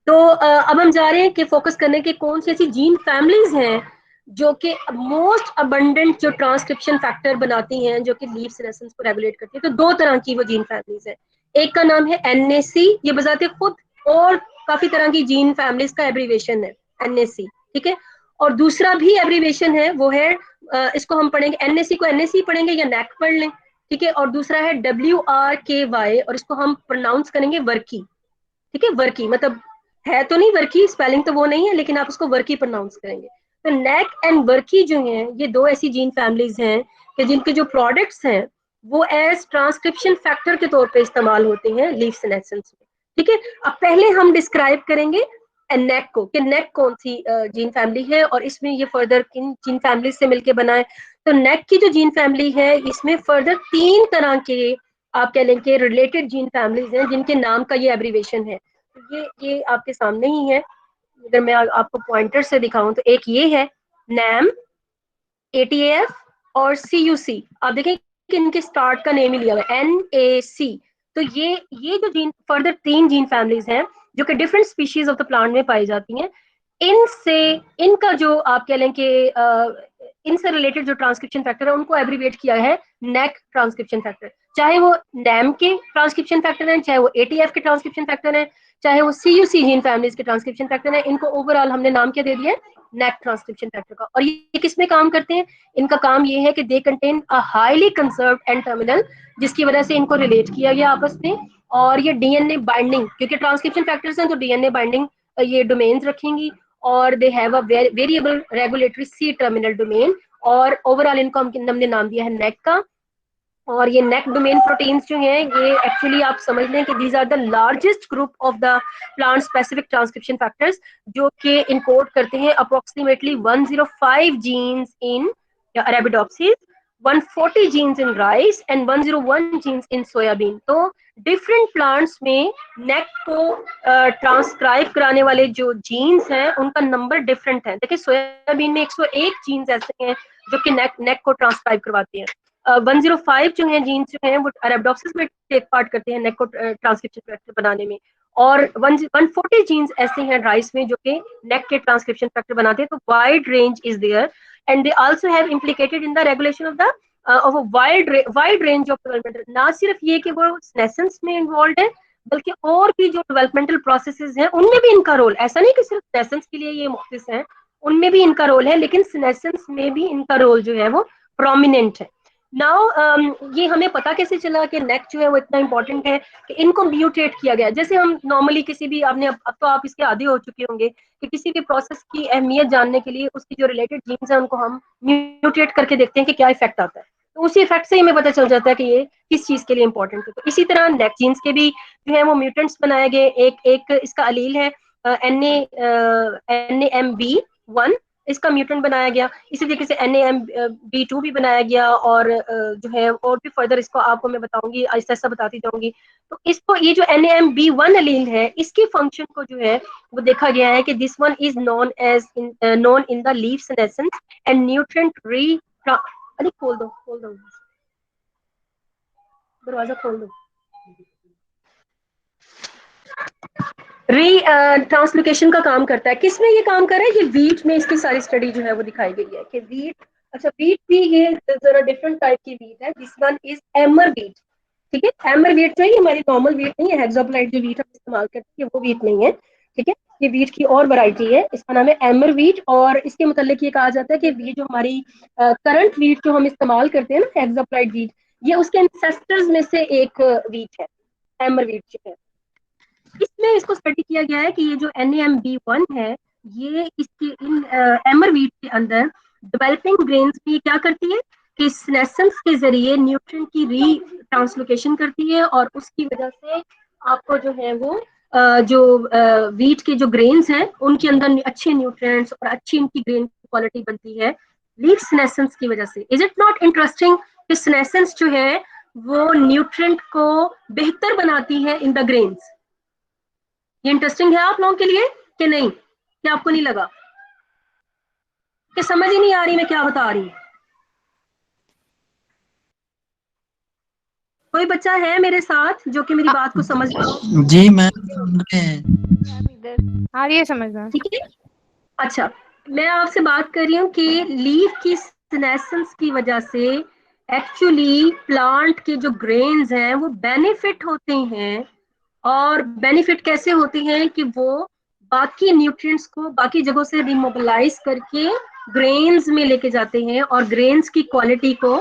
तो अब हम जा रहे हैं कि फोकस करने के कौन सी ऐसी जीन फैमिलीज हैं जो कि मोस्ट अबंडेंट जो ट्रांसक्रिप्शन फैक्टर बनाती हैं, जो कि लीफ सेनेसेंस को रेगुलेट करती है। तो दो तरह की वो जीन फैमिलीज हैं। एक का नाम है एनएसी, ये बजाते खुद और काफी तरह की जीन फैमिलीज का एब्रीवेशन है एनएसी, ठीक है। और दूसरा भी एब्रीवेशन है, वो है इसको हम पढ़ेंगे, एनएसी को एनएसी पढ़ेंगे या नैक पढ़ लें, ठीक है। और दूसरा है WRKY, और इसको हम प्रोनाउंस करेंगे वर्की, ठीक है। वर्की मतलब है तो नहीं वर्की, स्पेलिंग तो वो नहीं है, लेकिन आप उसको वर्की प्रोनाउंस करेंगे। तो नेक एंड वर्की जो हैं, ये दो ऐसी जीन फैमिलीज हैं कि जिनके जो प्रोडक्ट्स हैं वो एज ट्रांसक्रिप्शन फैक्टर के तौर पे इस्तेमाल होते हैं लीफ सेनेसेंस में, ठीक है। अब पहले हम डिस्क्राइब करेंगे नेक को, कि नेक कौन सी जीन फैमिली है और इसमें ये फर्दर किन जीन फैमिली से मिलकर बना है। तो नेक की जो जीन फैमिली है, इसमें फर्दर 3 तरह के आप कह लें कि रिलेटेड जीन फैमिलीज हैं जिनके नाम का ये एब्रीवेशन है। ये आपके सामने ही है। अगर मैं आपको पॉइंटर से दिखाऊं तो एक ये है नैम, ATAF और CUC। आप देखें कि इनके स्टार्ट का नेम ही लिया हुआ है NAC। तो ये जो जीन फर्दर 3 जीन फैमिलीज हैं जो कि different species of the plant में पाई जाती हैं, इनसे इनका जो आप कह लें कि इनसे रिलेटेड जो ट्रांसक्रिप्शन फैक्टर है उनको एब्रीवेट किया है नेक ट्रांसक्रिप्शन फैक्टर। चाहे वो नैम के ट्रांसक्रिप्शन फैक्टर हैं, चाहे वो ATF के ट्रांसक्रिप्शन फैक्टर हैं, चाहे वो CUC जीन फैमिलीज के ट्रांसक्रिप्शन फैक्टर हैं, इनको ओवरऑल हमने नाम क्या दे दिया है, नेक ट्रांसक्रिप्शन फैक्टर का। और ये किस में काम करते हैं? इनका काम ये है कि they contain a highly conserved and terminal, जिसकी वजह से इनको रिलेट किया गया आपस में। और ये DNA बाइंडिंग, क्योंकि ट्रांसक्रिप्शन फैक्टर्स हैं तो DNA बाइंडिंग ये डोमेन्स रखेंगी, और they have a variable regulatory C terminal domain. और ओवरऑल इनको हमने नाम दिया है नेक का। और ये नेक डोमेन प्रोटीन्स जो हैं, ये एक्चुअली आप समझ लें कि these are the largest group of the plant specific transcription factors, जो कि इनकोड करते हैं approximately 105 genes in Arabidopsis, 140 genes in rice and 101 genes in soybean. तो डिफरेंट प्लांट्स में नेक को ट्रांसक्राइब कराने वाले जो जीन्स हैं उनका नंबर डिफरेंट है। देखिए सोयाबीन में 101 जीन्स ऐसे हैं जो कि नेक को ट्रांसक्राइब करवाते हैं। 105 जो है जीन्स जो हैं वो अरेबिडोप्सिस में टेक पार्ट करते हैं नेक को ट्रांसक्रिप्शन फैक्टर बनाने में। और 140 जीन्स ऐसे हैं राइस में जो कि नेक के ट्रांसक्रिप्शन फैक्टर बनाते हैं। तो wide range is there, and they also have implicated in the regulation of a wide range of development. ना सिर्फ ये कि वो सेनेसेंस में इन्वॉल्व है, बल्कि और भी जो डेवलपमेंटल प्रोसेसेस हैं उनमें भी इनका रोल, ऐसा नहीं कि सिर्फ सेनेसेंस के लिए ये मुख्तिस है, उनमें भी इनका रोल है, लेकिन सेनेसेंस में भी इनका रोल जो है वो प्रोमिनेंट है। नाउ ये हमें पता कैसे चला कि नेक जो है वो इतना इंपॉर्टेंट है कि इनको म्यूटेट किया गया। जैसे हम नॉर्मली किसी भी, आपने अब तो आप इसके आदी हो चुके होंगे कि किसी भी प्रोसेस की अहमियत जानने के लिए उसकी जो रिलेटेड जीन्स हैं उनको हम म्यूटेट करके देखते हैं कि क्या इफेक्ट आता है। तो उसी इफेक्ट से ही हमें पता चल जाता है कि ये किस चीज के लिए इंपॉर्टेंट है। तो इसी तरह नेक जीन्स के भी जो है वो म्यूटेंट्स बनाए गए। एक एक इसका अलील है NAMB1, इसका म्यूटेंट बनाया गया। इसी तरीके से NAMB2 भी बनाया गया, और जो है और भी फर्दर इसको आपको मैं बताऊंगी, ऐसा ऐसा बताती जाऊंगी। तो इसको ये जो NAMB1 अलील है, इसकी फंक्शन को जो है वो देखा गया है कि this one is known in the leaf senescence and nutrient री, अरे खोल दो दरवाजा खोल दो। री ट्रांसलोकेशन का काम करता है। किसमें ये काम कर रहा है? ये वीट में इसकी सारी स्टडी जो है वो दिखाई गई है कि वीट, अच्छा वीट भी ये जरा डिफरेंट टाइप की वीट है। दिस वन इज एमर वीट, ठीक है। एमर वीट जो है ये हमारी नॉर्मल वीट नहीं है, हेक्सोप्लाइट जो वीट हम इस्तेमाल करते हैं वो वीट नहीं है, ठीक है। ये वीट की और वैरायटी है, इसका नाम है एमर वीट। और इसके मुतालिक ये कहा जाता है कि वीट जो हमारी करंट वीट जो हम इस्तेमाल करते हैं ना, हेक्सोप्लाइट वीट, ये उसके एंसेस्टर्स में से एक वीट है, एमर वीट जो है। इसमें इसको स्टडी किया गया है कि ये जो NAMB1 है, ये इसके इन एमर वीट के अंदर डेवलपिंग ग्रेन्स में क्या करती है कि सेनेसेंस के जरिए न्यूट्रिएंट की री ट्रांसलोकेशन करती है, और उसकी वजह से आपको जो है वो जो वीट के जो ग्रेन्स हैं उनके अंदर अच्छे न्यूट्रिएंट्स और अच्छी इनकी ग्रेन क्वालिटी बनती है लीफ सेनेसेंस की वजह से। इज इट नॉट इंटरेस्टिंग कि सेनेसेंस जो है वो न्यूट्रिएंट को बेहतर बनाती है इन द ग्रेन्स? ये इंटरेस्टिंग है आप लोगों के लिए कि नहीं? क्या आपको नहीं लगा कि समझ ही नहीं आ रही मैं क्या बता रही हूँ? कोई बच्चा है मेरे साथ जो कि मेरी बात को समझ रहा? जी मैम सुन रहे हैं। इधर आ रही है समझ में? ठीक है। अच्छा, मैं आपसे बात कर रही हूँ कि लीफ की सेनेसेंस की वजह से एक्चुअली प्लांट के जो ग्रेन्स हैं वो बेनिफिट होते हैं। और बेनिफिट कैसे होते हैं कि वो बाकी न्यूट्रिएंट्स को बाकी जगहों से रिमोबिलाइज करके ग्रेन्स में लेके जाते हैं और ग्रेन्स की क्वालिटी को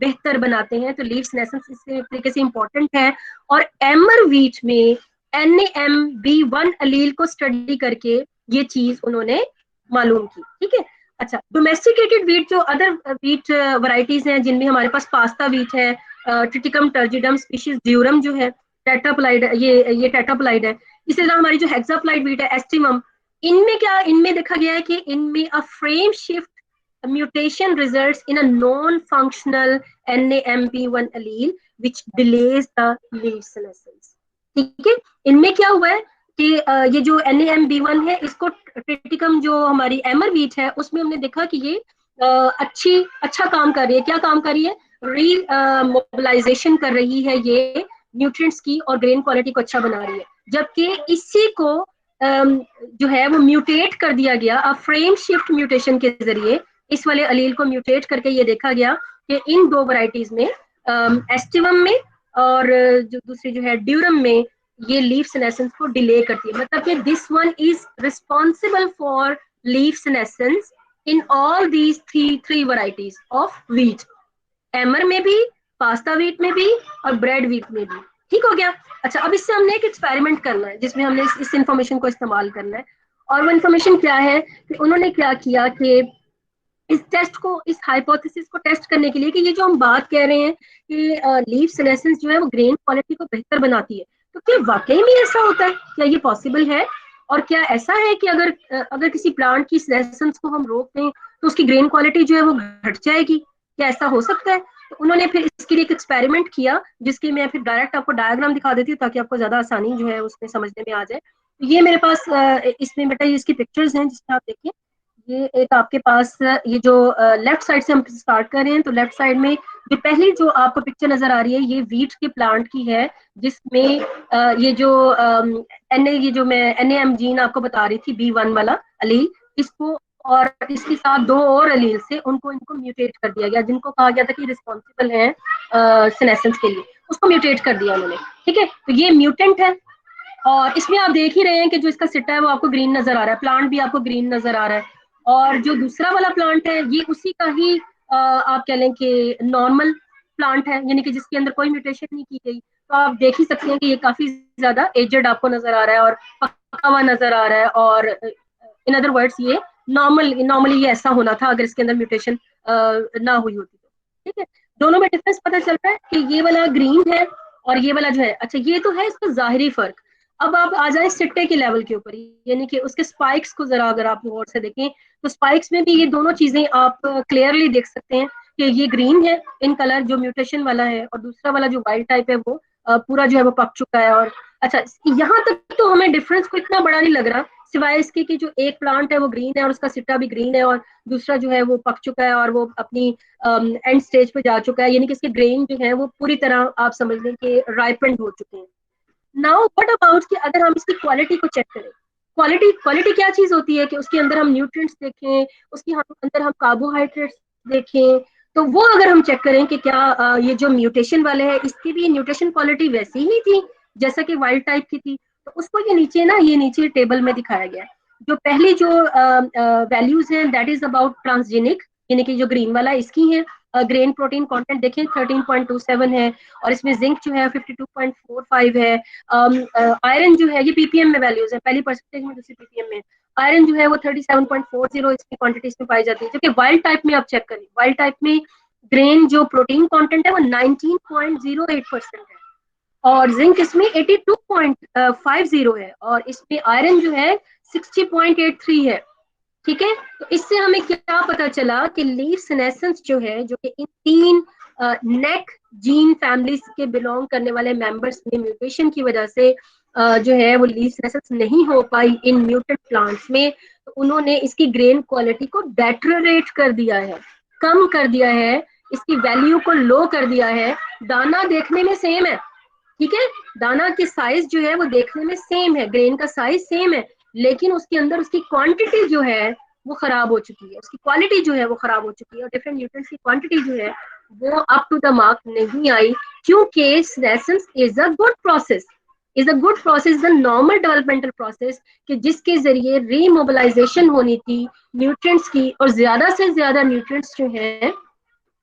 बेहतर बनाते हैं। तो लीफ सेनेसेंस इस तरीके से इंपॉर्टेंट है। और एमर वीट में NAMB1 अलील को स्टडी करके ये चीज उन्होंने मालूम की, ठीक है। अच्छा, डोमेस्टिकेटेड वीट, जो अदर वीट वैरायटीज हैं जिनमें हमारे पास पास्ता वीट है, ट्रिटिकम टर्जिडम स्पीशीज ड्यूरम जो है, टेट्राप्लाइड, ये टेट्राप्लाइड है। इसी तरह हमारी जो हेक्साप्लाइड वीट है, एस्टिमम, इनमें देखा गया है कि इनमें a frame shift mutation results in a non-functional NAMB1 allele which delays the leaf senescence, ठीक है। इनमें क्या हुआ है कि ये जो NAMB1 है, इसको ट्रिटिकम जो हमारी एमर वीट है उसमें हमने देखा कि ये अच्छा काम कर रही है। क्या काम कर रही है? री मोबिलाइजेशन कर रही है ये न्यूट्रिएंट्स की और ग्रेन क्वालिटी को अच्छा बना रही है। जबकि इसी को जो है वो म्यूटेट कर दिया गया, अब फ्रेम शिफ्ट म्यूटेशन के जरिए इस वाले अलील को म्यूटेट करके ये देखा गया कि इन दो वैरायटीज में, एस्टिवम में और जो दूसरी जो है ड्यूरम में, ये लीफ सेनेसेंस को डिले करती है। मतलब कि this one is responsible for leaf senescence in all these three varieties of wheat, emmer में भी, पास्ता वीट में भी और ब्रेड वीट में भी। ठीक हो गया। अच्छा, अब इससे हमने एक एक्सपेरिमेंट करना है जिसमें हमने इस इंफॉर्मेशन को इस्तेमाल करना है। और वो इंफॉर्मेशन क्या है कि उन्होंने क्या किया कि इस टेस्ट को, इस हाइपोथेसिस को टेस्ट करने के लिए कि ये जो हम बात कह रहे हैं कि लीफ सेनेसेंस जो है वो ग्रेन क्वालिटी को बेहतर बनाती है, तो क्या वाकई में ऐसा होता है? क्या ये पॉसिबल है? और क्या ऐसा है कि अगर किसी प्लांट की सेनेसेंस को हम रोक दें तो उसकी ग्रेन क्वालिटी जो है वो घट जाएगी? क्या ऐसा हो सकता है? तो उन्होंने फिर इसके लिए एक एक्सपेरिमेंट किया, जिसकी मैं फिर डायरेक्ट आपको डायग्राम दिखा देती हूँ ताकि आपको ज्यादा आसानी जो है उसमें समझने में आ जाए। तो ये मेरे पास इसमें बेटा ये इसकी पिक्चर्स हैं जिसमें आप देखिए। ये एक आपके पास ये जो लेफ्ट साइड से हम स्टार्ट कर रहे हैं, तो लेफ्ट साइड में जो पहली जो आपको पिक्चर नजर आ रही है ये वीट के प्लांट की है, जिसमें ये जो ये जो मैं NAM जीन आपको बता रही थी, B1 वाला अलील, इसको और इसके साथ दो और अलील से इनको म्यूटेट कर दिया गया, जिनको कहा गया था कि रिस्पॉन्सिबल है सेनेसेंस के लिए, उसको म्यूटेट कर दिया उन्होंने। ठीक है, तो ये म्यूटेंट है। और इसमें आप देख ही रहे हैं कि जो इसका सिट्टा है वो आपको ग्रीन नजर आ रहा है, प्लांट भी आपको ग्रीन नजर आ रहा है। और जो दूसरा वाला प्लांट है ये उसी का ही आप कह लें कि नॉर्मल प्लांट है, यानी कि जिसके अंदर कोई म्यूटेशन नहीं की गई। तो आप देख ही सकते हैं कि ये काफी ज्यादा एजेड आपको नजर आ रहा है और पका हुआ नजर आ रहा है। और इन अदर वर्ड्स ये नॉर्मली ये ऐसा होना था अगर इसके अंदर म्यूटेशन ना हुई होती तो। ठीक है, दोनों में डिफरेंस पता चल रहा है कि ये वाला ग्रीन है और ये वाला जो है, अच्छा ये तो है इसका जाहिरी फर्क। अब आप आ जाए सिट्टे के लेवल के ऊपर, यानी कि उसके स्पाइक्स को जरा अगर आप गौर से देखें तो स्पाइक्स में भी ये दोनों चीजें आप क्लियरली देख सकते हैं कि ये ग्रीन है इन कलर जो म्यूटेशन वाला है, और दूसरा वाला जो वाइल्ड टाइप है वो पूरा जो है वो पक चुका है। और अच्छा, यहाँ तक तो हमें डिफरेंस को इतना बड़ा नहीं लग रहा, सिवाय इसके कि जो एक प्लांट है वो ग्रीन है और उसका सिट्टा भी ग्रीन है, और दूसरा जो है वो पक चुका है और वो अपनी एंड स्टेज पे जा चुका है, यानी कि इसके ग्रेन जो है वो पूरी तरह आप समझ लें कि राइपेंड हो चुके हैं। नाउ व्हाट अबाउट कि अगर हम इसकी क्वालिटी को चेक करें, क्वालिटी क्वालिटी क्या चीज होती है कि उसके अंदर हम न्यूट्रिएंट्स देखें, उसके अंदर हम कार्बोहाइड्रेट्स देखें, तो वो अगर हम चेक करें कि क्या ये जो म्यूटेशन वाले हैं इसकी भी न्यूट्रिशन क्वालिटी वैसी ही थी जैसा कि वाइल्ड टाइप की थी, तो उसको ये नीचे ना, ये नीचे टेबल में दिखाया गया है। जो पहली जो वैल्यूज हैं दैट इज अबाउट ट्रांसजेनिक, यानी कि जो ग्रीन वाला इसकी है, ग्रेन प्रोटीन कंटेंट देखें 13.27 है, और इसमें जिंक जो है 52.45 है, आयरन जो है ये पीपीएम में वैल्यूज है, पहली परसेंटेज में दूसरी पीपीएम में, आयरन जो है वो 37.40 इसकी क्वांटिटीज में पाई जाती है, जबकि वाइल्ड टाइप में आप चेक करें, वाइल्ड टाइप में ग्रेन जो प्रोटीन कंटेंट है वो 19.08% है, और जिंक इसमें 82.50 है, और इसमें आयरन जो है 60.83 है। ठीक है, तो इससे हमें क्या पता चला कि लीफ सेनेसेंस जो है, जो कि इन तीन नेक जीन फैमिलीज के बिलोंग करने वाले मेंबर्स में म्यूटेशन की वजह से जो है वो लीफ सेनेसेंस नहीं हो पाई इन म्यूटेंट प्लांट्स में, तो उन्होंने इसकी ग्रेन क्वालिटी को डेटरेट कर दिया है, कम कर दिया है, इसकी वैल्यू को लो कर दिया है। दाना देखने में सेम है, ठीक है, दाना की साइज जो है वो देखने में सेम है, ग्रेन का साइज सेम है, लेकिन उसके अंदर उसकी क्वांटिटी जो है वो खराब हो चुकी है, उसकी क्वालिटी जो है वो खराब हो चुकी है, और डिफरेंट न्यूट्रिएंट्स की क्वांटिटी जो है वो अप टू द मार्क नहीं आई, क्योंकि senescence is a good process, is a good process, the normal developmental process, कि जिसके जरिए रीमोबिलाइजेशन होनी थी न्यूट्रिएंट्स की, और ज्यादा से ज्यादा न्यूट्रिएंट्स जो है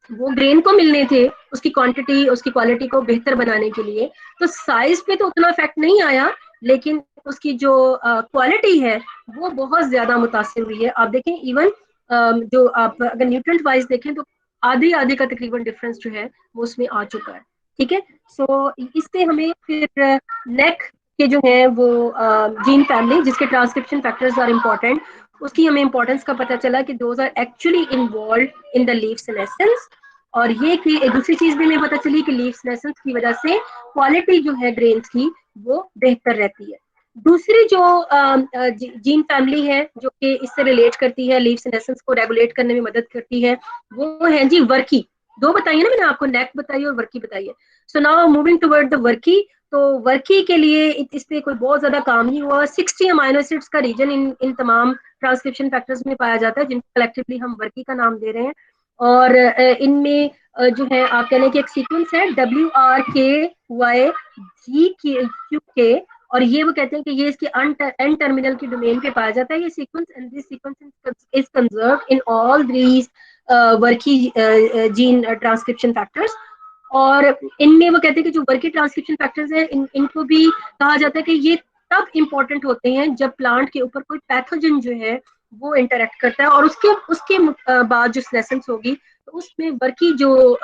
वो ग्रेन को मिलने थे उसकी क्वांटिटी उसकी क्वालिटी को बेहतर बनाने के लिए। तो साइज पे तो उतना इफेक्ट नहीं आया, लेकिन उसकी जो क्वालिटी है वो बहुत ज्यादा मुतासिर हुई है। आप देखें इवन जो आप अगर न्यूट्रिएंट वाइज देखें तो आधी आधी का तकरीबन डिफरेंस जो है वो उसमें आ चुका है। ठीक है, सो इससे हमें फिर नेक के जो है वो जीन फैमिली जिसके ट्रांसक्रिप्शन फैक्टर्स आर इम्पोर्टेंट, उसकी हमें इंपॉर्टेंस का पता चला कि those are actually involve in the leaf senescence. और ये कि एक दूसरी चीज भी हमें पता चली कि लीफ सेनेसेंस की वजह से क्वालिटी जो है ग्रेन्स की वो बेहतर रहती है। दूसरी जो जीन फैमिली है जो कि इससे रिलेट करती है, लीफ सेनेसेंस को रेगुलेट करने में मदद करती है, वो है जी वर्की। दो बताइए ना मैंने आपको, नेक बताइए और वर्की बताइए। So now moving toward the WRKY, तो वर्की के लिए इस पे कोई बहुत ज्यादा काम नहीं हुआ। 60 अमाइनो एसिड्स का रीजन इन तमाम ट्रांसक्रिप्शन फैक्टर्स में पाया जाता है जिनको कलेक्टिवली हम वर्की का नाम दे रहे हैं। और इनमें जो है आप कह लें कि एक सीक्वेंस है WRKY GQ, और ये वो कहते हैं कि ये इसके एन टर्मिनल की डोमेन पे पाया जाता है ये sequence, and this sequence is conserved in all these WRKY gene transcription factors. और इनमें वो कहते हैं कि जो वर्की ट्रांसक्रिप्शन फैक्टर्स हैं इनको भी कहा जाता है कि ये तब इम्पोर्टेंट होते हैं जब प्लांट के ऊपर कोई पैथोजन जो है वो इंटरेक्ट करता है, और उसके उसके बाद जो सेनेसेंस होगी तो उसमें वर्की जो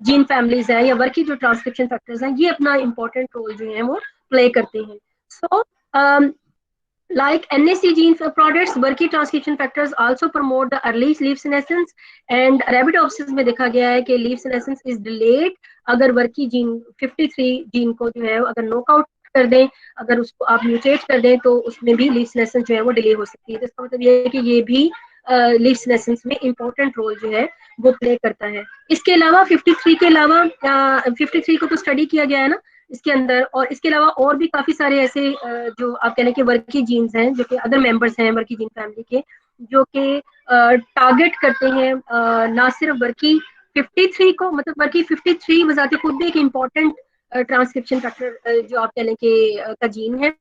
जीन फैमिलीज हैं या वर्की जो ट्रांसक्रिप्शन फैक्टर्स हैं ये अपना इंपॉर्टेंट रोल जो है वो प्ले करते हैं। सो like NAC gene products, worky transcription factors also promote the early leaf senescence, and Arabidopsis में देखा गया है कि leaf senescence is delayed अगर वर्की जीन 53 जीन को जो है अगर नॉकआउट कर दें, अगर उसको आप म्यूटेट कर दें तो उसमें भी लीफ सेनेसेंस जो है वो डिले हो सकती है। तो इसका मतलब ये है कि ये भी लीफ सेनेसेंस में इंपॉर्टेंट रोल जो है वो प्ले करता है। इसके अलावा 53 के अलावा 53 को तो स्टडी किया गया है ना इसके अंदर, और इसके अलावा और भी काफी सारे ऐसे जो आप कह लें कि वर्की जीन्स हैं जो कि अदर मेंबर्स हैं वर्की जीन फैमिली के, जो कि टारगेट करते हैं ना सिर्फ वर्की 53 को, मतलब वर्की 53 बजाते खुद भी एक इम्पोर्टेंट ट्रांसक्रिप्शन फैक्टर जो आप कह लें कि का जीन है,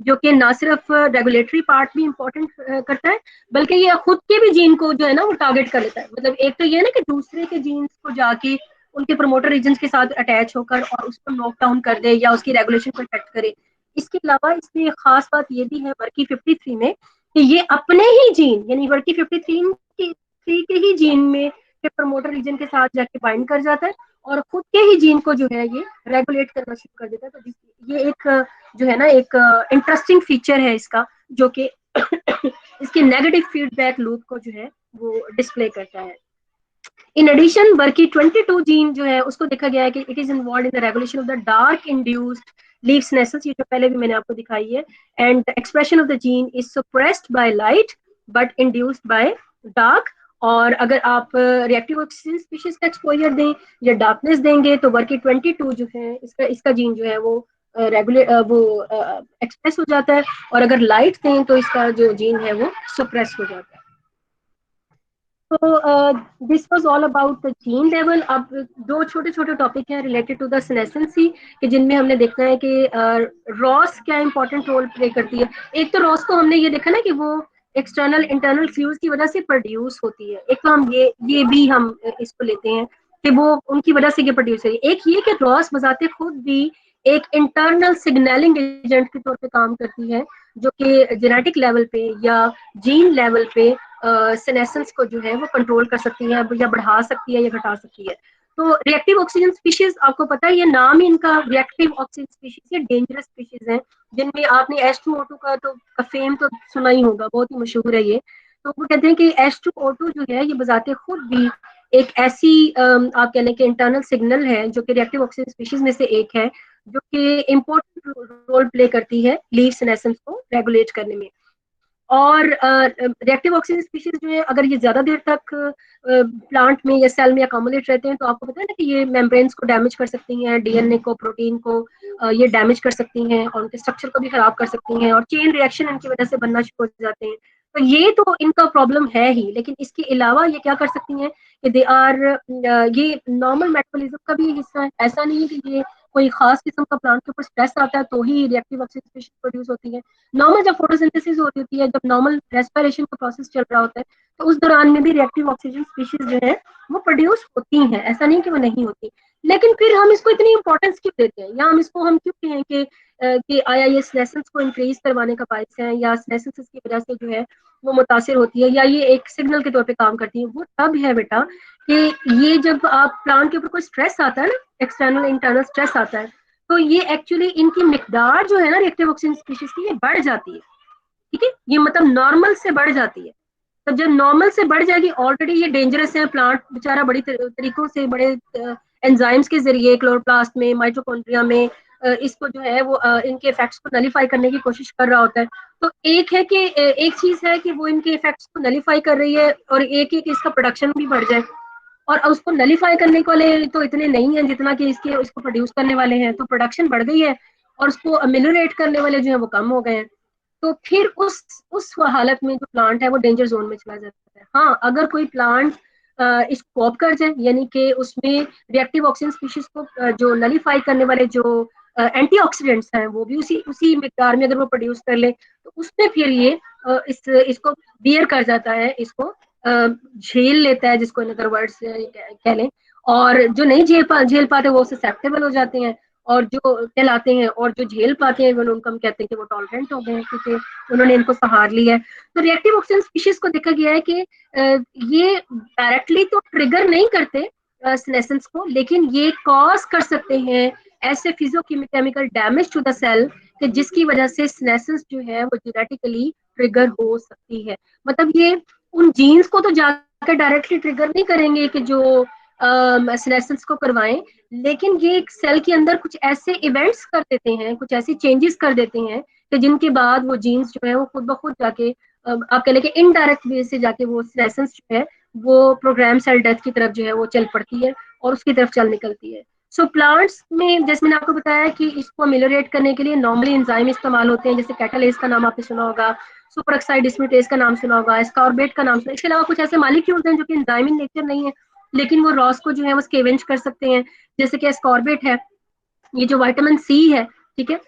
जो कि ना सिर्फ रेगुलेटरी पार्ट भी इम्पोर्टेंट करता है बल्कि ये खुद के भी जीन को जो है ना वो टारगेट कर लेता है। मतलब एक तो ये है ना कि दूसरे के जीन्स को जाके उनके प्रोमोटर रीजन के साथ अटैच होकर और उसको नॉक डाउन कर दे या उसकी रेगुलेशन को इफेक्ट करे। इसके अलावा इसमें एक खास बात ये भी है वर्की 53 में कि ये अपने ही जीन यानी वर्की 53 के ही जीन में के प्रमोटर रीजन के साथ जाके बाइंड कर जाता है और खुद के ही जीन को जो है ये रेगुलेट करना शुरू कर देता है। तो ये एक जो है ना एक इंटरेस्टिंग फीचर है इसका, जो कि इसकी नेगेटिव फीडबैक लूप को जो है वो डिस्प्ले करता है। इन एडिशन बर्की 22 जीन जो है उसको देखा गया है कि it is involve in the regulation of the dark induced leaf senescence, ये जो पहले भी मैंने आपको दिखाई है, and expression of the gene is suppressed by light but induced by dark. और अगर आप रिएक्टिव ऑक्सीजन स्पीशीज का एक्सपोजर दें या डार्कनेस देंगे तो वर्की 22 जो है इसका जीन जो है वो रेगुलेट वो एक्सप्रेस हो जाता है, और अगर लाइट दें तो इसका जो जीन है वो सप्रेस हो जाता है। तो this was all about the gene level. अब दो छोटे छोटे टॉपिक हैं रिलेटेड टू द सेनेसेंसी कि जिनमें हमने देखना है कि रॉस क्या इंपॉर्टेंट रोल प्ले करती है। एक तो रॉस को हमने ये देखा ना कि वो एक्सटर्नल इंटरनल फ्यूज की वजह से प्रोड्यूस होती है। एक तो हम ये भी हम इसको लेते हैं कि वो उनकी वजह से ये प्रोड्यूस है। एक ये कि रॉस बजाते खुद भी एक इंटरनल सिग्नलिंग एजेंट के तौर पे काम करती है, जो कि जेनेटिक लेवल पे या जीन लेवल पे सेनेसेंस को जो है वो कंट्रोल कर सकती है या बढ़ा सकती है या घटा सकती है। तो रिएक्टिव ऑक्सीजन स्पीशीज आपको पता है ये नाम ही इनका रिएक्टिव ऑक्सीजन स्पीशीज, ये डेंजरस स्पीशीज हैं जिनमें आपने H2O2 का फेम तो सुना ही होगा, बहुत ही मशहूर है ये। तो वो कहते हैं कि H2O2 जो है ये बजाते खुद भी एक ऐसी आप कह लें कि इंटरनल सिग्नल है जो कि रिएक्टिव ऑक्सीजन स्पीशीज में से एक है, जो कि इम्पोर्टेंट रोल प्ले करती है लीफ सेनेसेंस को रेगुलेट करने में। और रिएक्टिव ऑक्सीजन स्पीशीज जो है अगर ये ज्यादा देर तक प्लांट में या सेल में अकोमोलेट रहते हैं तो आपको पता है ना कि ये मेम्ब्रेन्स को डैमेज कर सकती हैं, डीएनए को, प्रोटीन को ये डैमेज कर सकती हैं और उनके स्ट्रक्चर को भी खराब कर सकती हैं और चेन रिएक्शन इनकी वजह से बनना शुरू हो जाते हैं। तो ये तो इनका प्रॉब्लम है ही, लेकिन इसके अलावा ये क्या कर सकती हैं कि दे आर ये नॉर्मल मेटाबॉलिज्म का भी हिस्सा है। ऐसा नहीं है कि ये कोई खास किस्म का प्लांट के ऊपर स्ट्रेस आता है तो ही रिएक्टिव ऑक्सीजन स्पीशीज प्रोड्यूस होती है। नॉर्मल जब फोटोसिंथेसिस हो रही होती है, जब नॉर्मल रेस्पिरेशन का प्रोसेस चल रहा होता है, तो उस दौरान में भी रिएक्टिव ऑक्सीजन स्पीशीज जो है वो प्रोड्यूस होती हैं, ऐसा नहीं कि वो नहीं होती। लेकिन फिर हम इसको इतनी इंपॉर्टेंस क्यों देते हैं, या हम इसको हम क्यों कहें कि आया ये सेनेसेंस को इंक्रीज करवाने का बायस है या सेनेसेंस की वजह से जो है वो मुतासिर होती है या ये एक सिग्नल के तौर पे काम करती है। वो तब है बेटा कि ये जब आप प्लांट के ऊपर कोई स्ट्रेस आता है ना, एक्सटर्नल इंटरनल स्ट्रेस आता है, तो ये एक्चुअली इनकी मिकदार जो है ना रिएक्टिव ऑक्सीजन स्पीशीज की ये बढ़ जाती है। ठीक है, ये मतलब नॉर्मल से बढ़ जाती है। तो जब नॉर्मल से बढ़ जाएगी, ऑलरेडी ये डेंजरस है, प्लांट बेचारा बड़ी तरीकों से बड़े एंजाइम्स के जरिए क्लोरोप्लास्ट में, माइटोकॉन्ड्रिया में इसको जो है वो इनके इफेक्ट्स को नलीफाई करने की कोशिश कर रहा होता है। तो एक है कि एक चीज है कि वो इनके इफेक्ट्स को नलीफाई कर रही है और एक है कि इसका प्रोडक्शन भी बढ़ जाए, और उसको नलीफाई करने वाले तो इतने नहीं है जितना कि इसको प्रोड्यूस करने वाले हैं। तो प्रोडक्शन बढ़ गई है और उसको अमिलियोरेट करने वाले जो है वो कम हो गए हैं। तो फिर उस हालत में जो प्लांट है वो डेंजर जोन में चला जाता है। हाँ, अगर कोई प्लांट इसको कॉप कर जाए, यानी कि उसमें रिएक्टिव ऑक्सीजन स्पीशीज को जो नलीफाई करने वाले जो एंटीऑक्सीडेंट्स हैं वो भी उसी मिकदार में अगर वो प्रोड्यूस कर ले, तो उसमें फिर ये इसको बियर कर जाता है, इसको झेल लेता है, जिसको इन अदर वर्ड्स कह लें। और जो नहीं झेल पाते वो ससेप्टेबल हो जाते हैं, और जो कहलाते हैं और जो झेल पाते हैं उनको हम कहते हैं कि वो टॉलरेंट हो गए हैं क्योंकि उन्होंने इनको सहार लिया है। तो रिएक्टिव ऑक्सीजन स्पीशीज को देखा गया है कि ये डायरेक्टली तो ट्रिगर नहीं करते सेनेसेंस को, लेकिन ये कॉज कर सकते हैं ऐसे physicochemical damage to the cell कि जिसकी वजह से सेनेसेंस जो है वो जेनेटिकली ट्रिगर हो सकती है। मतलब ये उन जीन्स को तो जाकर डायरेक्टली ट्रिगर नहीं करेंगे कि जो सेनेसेंस को करवाएं, लेकिन ये एक सेल के अंदर कुछ ऐसे इवेंट्स कर देते हैं, कुछ ऐसी चेंजेस कर देते हैं कि जिनके बाद वो जीन्स जो है वो खुद ब खुद जाके आप कह लें कि इनडायरेक्ट वे से जाके वो सेनेसेंस जो है वो प्रोग्राम सेल डेथ की तरफ जो है वो चल पड़ती है और उसकी तरफ चल निकलती है। सो प्लांट्स में जैसे मैंने आपको बताया कि इसको अमेलियोरेट करने के लिए नॉर्मली एंजाइम इस्तेमाल होते हैं, जैसे कैटालेज का नाम आपने सुना होगा, सुपर ऑक्साइड डिस्म्यूटेज का नाम सुना होगा, एस्कॉर्बेट का नाम सुना। इसके अलावा कुछ ऐसे मॉलिक्यूल्स हैं जो कि एंजाइम इन नेचर नहीं है, लेकिन वो रॉस को जो है वो स्केवेंज कर सकते हैं, जैसे कि एस्कॉर्बेट है, ये जो विटामिन सी है, ठीक है,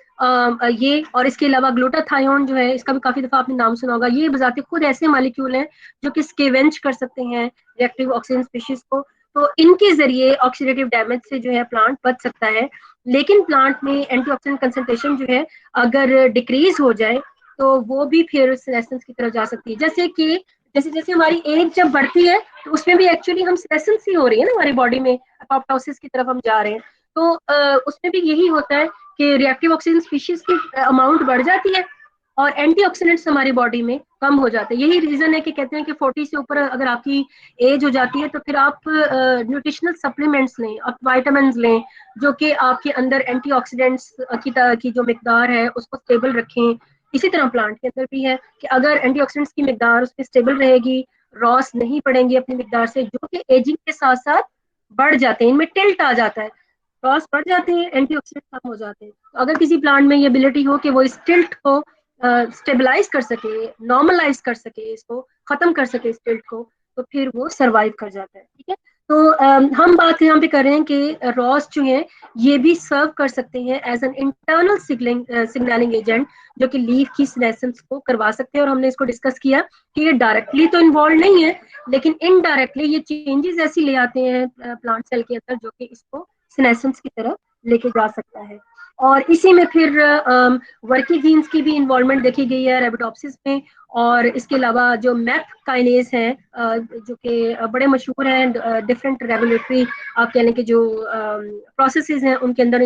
ये, और इसके अलावा ग्लूटाथायोन जो है, इसका भी काफी दफा आपने नाम सुना होगा। ये बजाते खुद ऐसे मॉलिक्यूल हैं जो कि स्केवेंज कर सकते हैं रिएक्टिव ऑक्सीजन स्पीशीज को। तो इनके जरिए ऑक्सीडेटिव डैमेज से जो है प्लांट बच सकता है। लेकिन प्लांट में एंटीऑक्सीडेंट कंसंट्रेशन जो है अगर डिक्रीज हो जाए तो वो भी फिर सेनेसेंस की तरफ जा सकती है। जैसे कि जैसे जैसे हमारी एज जब बढ़ती है तो उसमें भी एक्चुअली हम सेसेंस ही हो रही है ना हमारी बॉडी में, अपोप्टोसिस की तरफ हम जा रहे हैं। तो उसमें भी यही होता है कि रिएक्टिव ऑक्सीजन स्पीशीज की अमाउंट बढ़ जाती है और एंटीऑक्सीडेंट्स हमारी बॉडी में कम हो जाते हैं। यही रीजन है कि कहते हैं कि 40 से ऊपर अगर आपकी एज हो जाती है तो फिर आप न्यूट्रिशनल सप्लीमेंट्स लें, आप वाइटामिन लें जो कि आपके अंदर एंटीऑक्सीडेंट्स की जो मिकदार है उसको स्टेबल रखें। इसी तरह प्लांट के अंदर भी है कि अगर एंटीऑक्सीडेंट्स की मिकदार उसमें स्टेबल रहेगी, रॉस नहीं पड़ेंगी अपनी मिकदार से, जो कि एजिंग के साथ साथ बढ़ जाते हैं, इनमें टिल्ट आ जाता है, रॉस बढ़ जाते हैं, एंटीऑक्सीडेंट कम हो जाते हैं। तो अगर किसी प्लांट में ये एबिलिटी हो कि वो इस टिल्ट को स्टेबलाइज कर सके, नॉर्मलाइज कर सके, इसको खत्म कर सके इस टिल्ट को, तो फिर वो सरवाइव कर जाता है। ठीक है, तो हम बात यहाँ पे कर रहे हैं कि रॉस जो है ये भी सर्व कर सकते हैं as an internal signalling agent जो कि लीफ की सीनेसेंस को करवा सकते हैं। और हमने इसको डिस्कस किया कि ये डायरेक्टली तो इन्वॉल्व नहीं है लेकिन इनडायरेक्टली ये चेंजेस ऐसी ले आते हैं प्लांट सेल के अंदर जो कि इसको सीनेसेंस की तरफ लेके जा सकता है। और इसी में फिर वर्की जीन्स की भी इन्वॉल्वमेंट देखी गई है अरेबिडोप्सिस में। और इसके अलावा जो मैप काइनेज है जो कि बड़े मशहूर हैं, डिफरेंट रेगुलेटरी आप कह लें कि जो प्रोसेसेस हैं उनके अंदर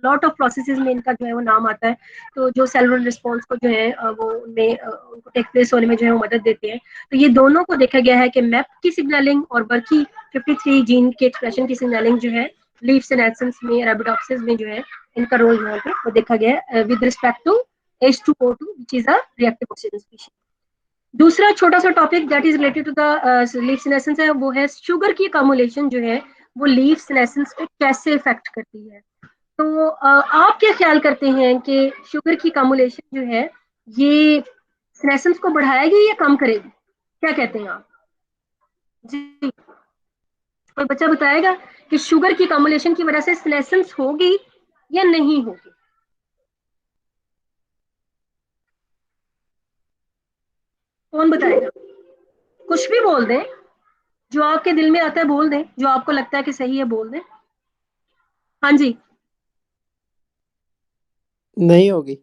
लॉट ऑफ प्रोसेसेस में इनका जो है वो नाम आता है। तो जो सेलुलर रिस्पॉन्स को जो है वो उनमें उनको टेक प्लेस होने में जो है वो मदद देते हैं। तो ये दोनों को देखा गया है कि मैप की सिग्नलिंग और वर्की 53 जीन के एक्सप्रेशन की सिग्नलिंग जो है लीफ सेनेसेंस में, अरेबिडोप्सिस में जो है इनका रोल यहाँ पे वो देखा गया है with respect to H2O2 which is a reactive oxygen species। दूसरा छोटा सा topic that is related to the leaf senescence है वो है शुगर की अकोमुलेशन जो है वो लीफ सेनेसेंस पे कैसे इफेक्ट करती है। तो आप क्या ख्याल करते हैं कि शुगर की अकोमुलेशन जो है ये सेनेसेंस को बढ़ाएगी या कम करेगी, क्या कहते हैं आप जी? कोई बच्चा बताएगा कि शुगर की अकोमुलेशन की वजह से सेनेसेंस होगी या नहीं होगी? कौन बताएगा? कुछ भी बोल दें, जो आपके दिल में आता है बोल दें, जो आपको लगता है कि सही है बोल दें। हाँ जी, नहीं होगी।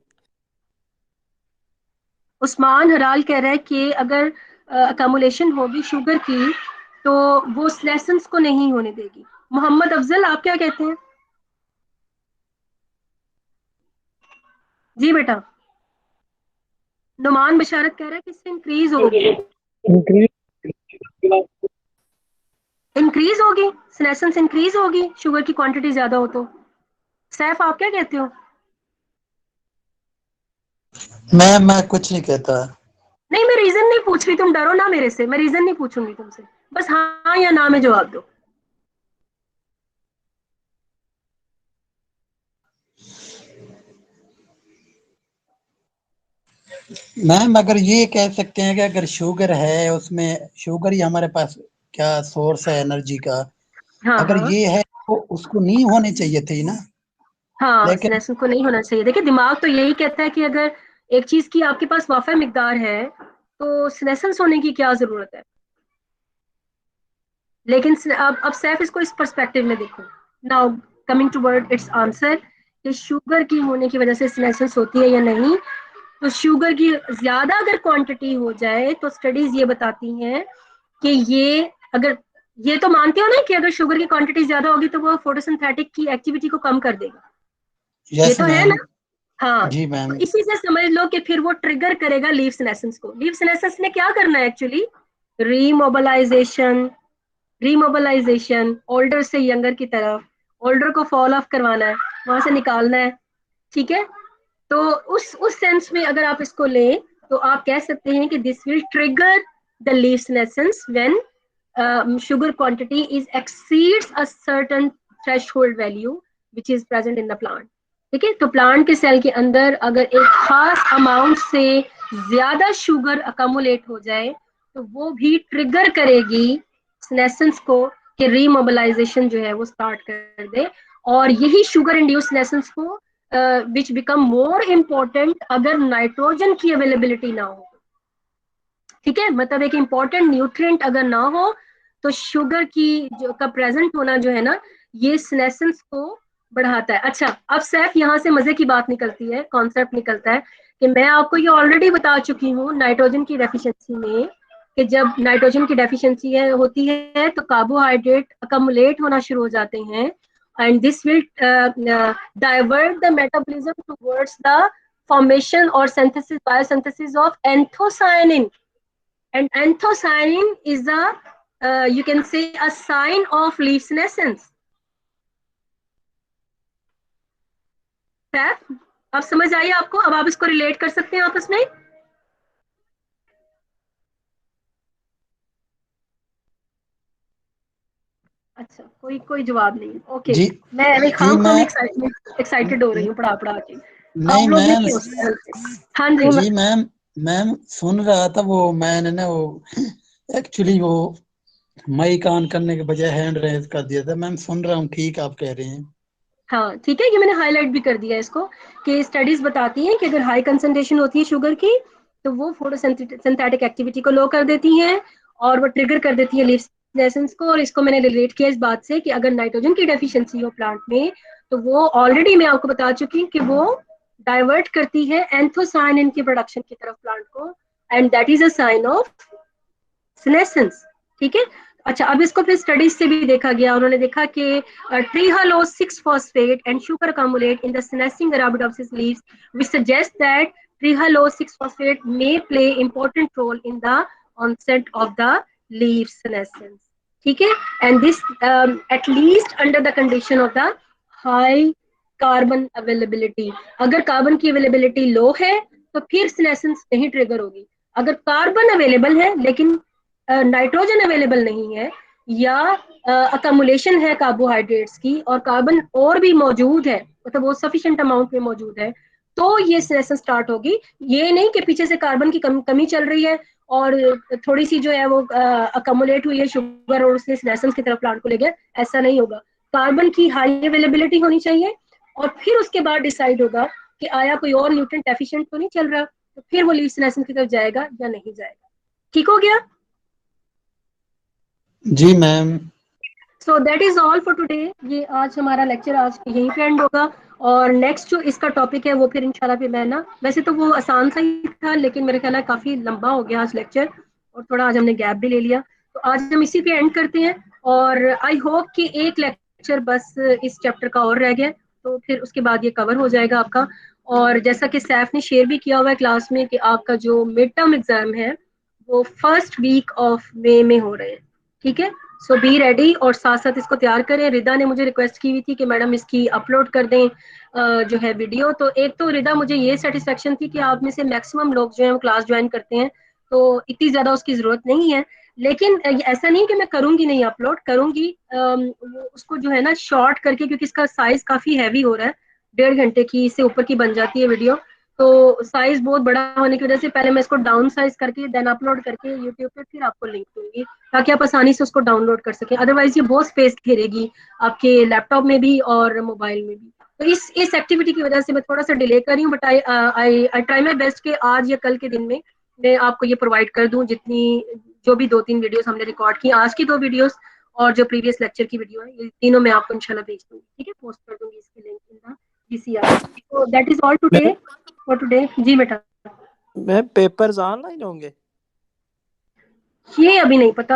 उस्मान हराल कह रहा है कि अगर अकोमुलेशन होगी शुगर की तो वो सेनेसेंस को नहीं होने देगी। मोहम्मद अफजल आप क्या कहते हैं? जी बेटा। नुमान बशारत कह रहा है कि इससे इंक्रीज होगी, इंक्रीज होगी, सेनेसेंस इंक्रीज होगी शुगर की क्वांटिटी ज्यादा हो तो। सैफ आप क्या कहते हो? मैं कुछ नहीं कहता। नहीं मैं रीजन नहीं पूछ रही, तुम डरो ना मेरे से, मैं रीजन नहीं पूछूंगी तुमसे, बस हाँ या ना में जवाब दो। मैम अगर ये कह सकते हैं कि अगर शुगर है उसमें, शुगर ही हमारे पास क्या सोर्स है एनर्जी का, हाँ अगर हाँ ये है तो उसको नहीं होने चाहिए थी ना। हाँ, लेकिन स्नेसन को नहीं होना चाहिए। देखिए दिमाग तो यही कहता है कि अगर एक चीज की आपके पास वाफा मिकदार है तो स्नेसेंस होने की क्या जरूरत है। लेकिन अब सैफ इसको इस पर्सपेक्टिव में देखो। Now coming toward it's answer कि शुगर की होने की वजह से स्नेसेंस होती है या नहीं। तो शुगर की ज्यादा अगर क्वांटिटी हो जाए तो स्टडीज ये बताती हैं कि ये अगर ये तो मानते हो ना कि अगर शुगर की क्वांटिटी ज्यादा होगी तो वो फोटोसिंथेटिक की एक्टिविटी को कम कर देगा, ये यस तो है ना। मैम। हाँ, जी तो मैम। इसी से समझ लो कि फिर वो ट्रिगर करेगा लीफ सेनेसेंस को। लीफ सेनेसेंस ने क्या करना है एक्चुअली, रीमोबिलाइजेशन, रीमोबिलाइजेशन ओल्डर से यंगर की तरफ, ओल्डर को फॉल ऑफ करवाना है, वहां से निकालना है। ठीक है, तो उस सेंस में अगर आप इसको लें तो आप कह सकते हैं कि this will trigger the leaf senescence when sugar quantity is exceeds a certain threshold value which is present in the plant। ठीक है, तो प्लांट के सेल के अंदर अगर एक खास अमाउंट से ज्यादा शुगर अकोमुलेट हो जाए तो वो भी ट्रिगर करेगी सेनेसेंस को कि रीमोबिलाइजेशन जो है वो स्टार्ट कर दे। और यही शुगर इंड्यूस सेनेसेंस को विच बिकम मोर इम्पोर्टेंट अगर नाइट्रोजन की अवेलेबिलिटी ना हो। ठीक है, मतलब एक इंपॉर्टेंट न्यूट्रिएंट अगर ना हो तो शुगर की जो का प्रेजेंट होना जो है ना ये सेनेसेंस को बढ़ाता है। अच्छा, अब सैफ यहाँ से मजे की बात निकलती है, कॉन्सेप्ट निकलता है कि मैं आपको ये ऑलरेडी बता चुकी हूँ नाइट्रोजन की डेफिशिएंसी में कि जब नाइट्रोजन की डेफिशिएंसी होती है तो कार्बोहाइड्रेट अकमुलेट होना शुरू हो जाते हैं, and this will divert the metabolism towards the formation or synthesis, biosynthesis of anthocyanin. And anthocyanin is you can say, a sign of leaf senescence. अब समझ आई आपको? अब आप इसको रिलेट कर सकते हैं आपस में? अच्छा, कोई जवाब नहीं। ओके, जी मैं जी खाम मैं एक्साइटेड हो रही हूँ पढ़ा के। नहीं आप लोग मैम, नहीं हो सकते। हाँ जी। जी मैम, मैम सुन रहा था वो, मैंने ना वो एक्चुअली वो माइक ऑन करने के बजाय हैंड रेज कर दिया था। मैम सुन रहा हूँ, ठीक आप कह रहे हैं। हाँ ठीक है, ये मैंने हाईलाइट भी कर दिया इसको कि स्टडीज बताती हैं कि अगर हाई कंसंट्रेशन होती है शुगर की तो वो फोटोसिंथेटिक एक्टिविटी को लो कर देती हैं और वो ट्रिगर कर देती है लीफ सेनेसेंस को। और इसको मैंने रिलेट किया इस बात से कि अगर नाइट्रोजन की डेफिशिएंसी हो प्लांट में तो वो ऑलरेडी मैं आपको बता चुकी हूँ कि वो डाइवर्ट करती है एंथोसायनिन की प्रोडक्शन की तरफ प्लांट को, and that is a sign of senescence. ठीक है। अच्छा, अब इसको फिर स्टडीज से भी देखा गया। उन्होंने देखा कि ट्रीहालोज 6 phosphate and sugar accumulate in the senescing Arabidopsis leaves, which suggests that trehalose 6 phosphate may play important role in the onset of the leaf senescence. ठीक है, and this at least under the condition of the high carbon availability. अगर कार्बन की अवेलेबिलिटी लो है तो फिर senescence नहीं ट्रिगर होगी। अगर कार्बन अवेलेबल है लेकिन नाइट्रोजन अवेलेबल नहीं है, या अकमुलेशन है कार्बोहाइड्रेट्स की और कार्बन और भी मौजूद है, मतलब वो सफिशिएंट अमाउंट में मौजूद है, तो ये सेनेसेंस स्टार्ट होगी। ये नहीं कि पीछे से कार्बन की कमी चल रही है और थोड़ी सी जो है वो अकमुलेट हुई है शुगर और उसने सेनेसेंस की तरफ प्लांट को ले गया, ऐसा नहीं होगा। कार्बन की हाई अवेलेबिलिटी होनी चाहिए और फिर उसके बाद डिसाइड होगा कि आया कोई और न्यूट्रिएंट डेफिशिएंट तो नहीं चल रहा, तो फिर वो लीफ सेनेसेंस की तरफ जाएगा या नहीं जाएगा। ठीक हो गया? जी ma'am. So that is all for today. ये आज हमारा लेक्चर आज यहीं पे एंड होगा, और नेक्स्ट जो इसका टॉपिक है वो फिर इंशाल्लाह फिर मैं ना, वैसे तो वो आसान सा ही था लेकिन मेरे ख्याल है काफी लंबा हो गया आज लेक्चर और थोड़ा आज हमने गैप भी ले लिया, तो आज हम इसी पे एंड करते हैं। और आई होप कि एक लेक्चर बस इस चैप्टर का और रह गया तो फिर उसके बाद ये कवर हो जाएगा आपका। और जैसा कि सैफ ने शेयर भी किया हुआ है क्लास में कि आपका जो मिड टर्म एग्जाम है वो फर्स्ट वीक ऑफ मई में हो रहे हैं। ठीक है, सो बी रेडी और साथ साथ इसको तैयार करें। रिदा ने मुझे रिक्वेस्ट की हुई थी कि मैडम इसकी अपलोड कर दें जो है वीडियो। तो एक तो रिदा मुझे ये सेटिस्फेक्शन थी कि आप में से मैक्सिमम लोग जो है वो क्लास ज्वाइन करते हैं, तो इतनी ज्यादा उसकी जरूरत नहीं है। लेकिन ऐसा नहीं कि मैं करूंगी नहीं, अपलोड करूंगी उसको जो है ना शॉर्ट करके, क्योंकि इसका साइज काफी हैवी हो रहा है, 1.5 घंटे की से ऊपर की बन जाती है वीडियो, तो साइज बहुत बड़ा होने की वजह से पहले मैं इसको डाउन साइज करके देन अपलोड करके यूट्यूब पे फिर आपको लिंक दूंगी ताकि आप आसानी से उसको डाउनलोड कर सकें। अदरवाइज ये बहुत स्पेस घेरेगी आपके लैपटॉप में भी और मोबाइल में भी। तो इस एक्टिविटी की वजह से मैं थोड़ा सा डिले कर रही हूँ, but I try my best कि आज या कल के दिन में मैं आपको ये प्रोवाइड कर दूं, जितनी जो भी 2-3 वीडियोस हमने रिकॉर्ड की, आज की 2 वीडियोस और जो प्रीवियस लेक्चर की वीडियो है, ये तीनों मैं आपको इंशाल्लाह भेज दूंगी। ठीक है, पोस्ट कर दूंगी इसकी लिंक इन द GCR। तो that is all today for today. जी बेटा। मैं पेपर्स ऑनलाइन होंगे? ये अभी नहीं पता।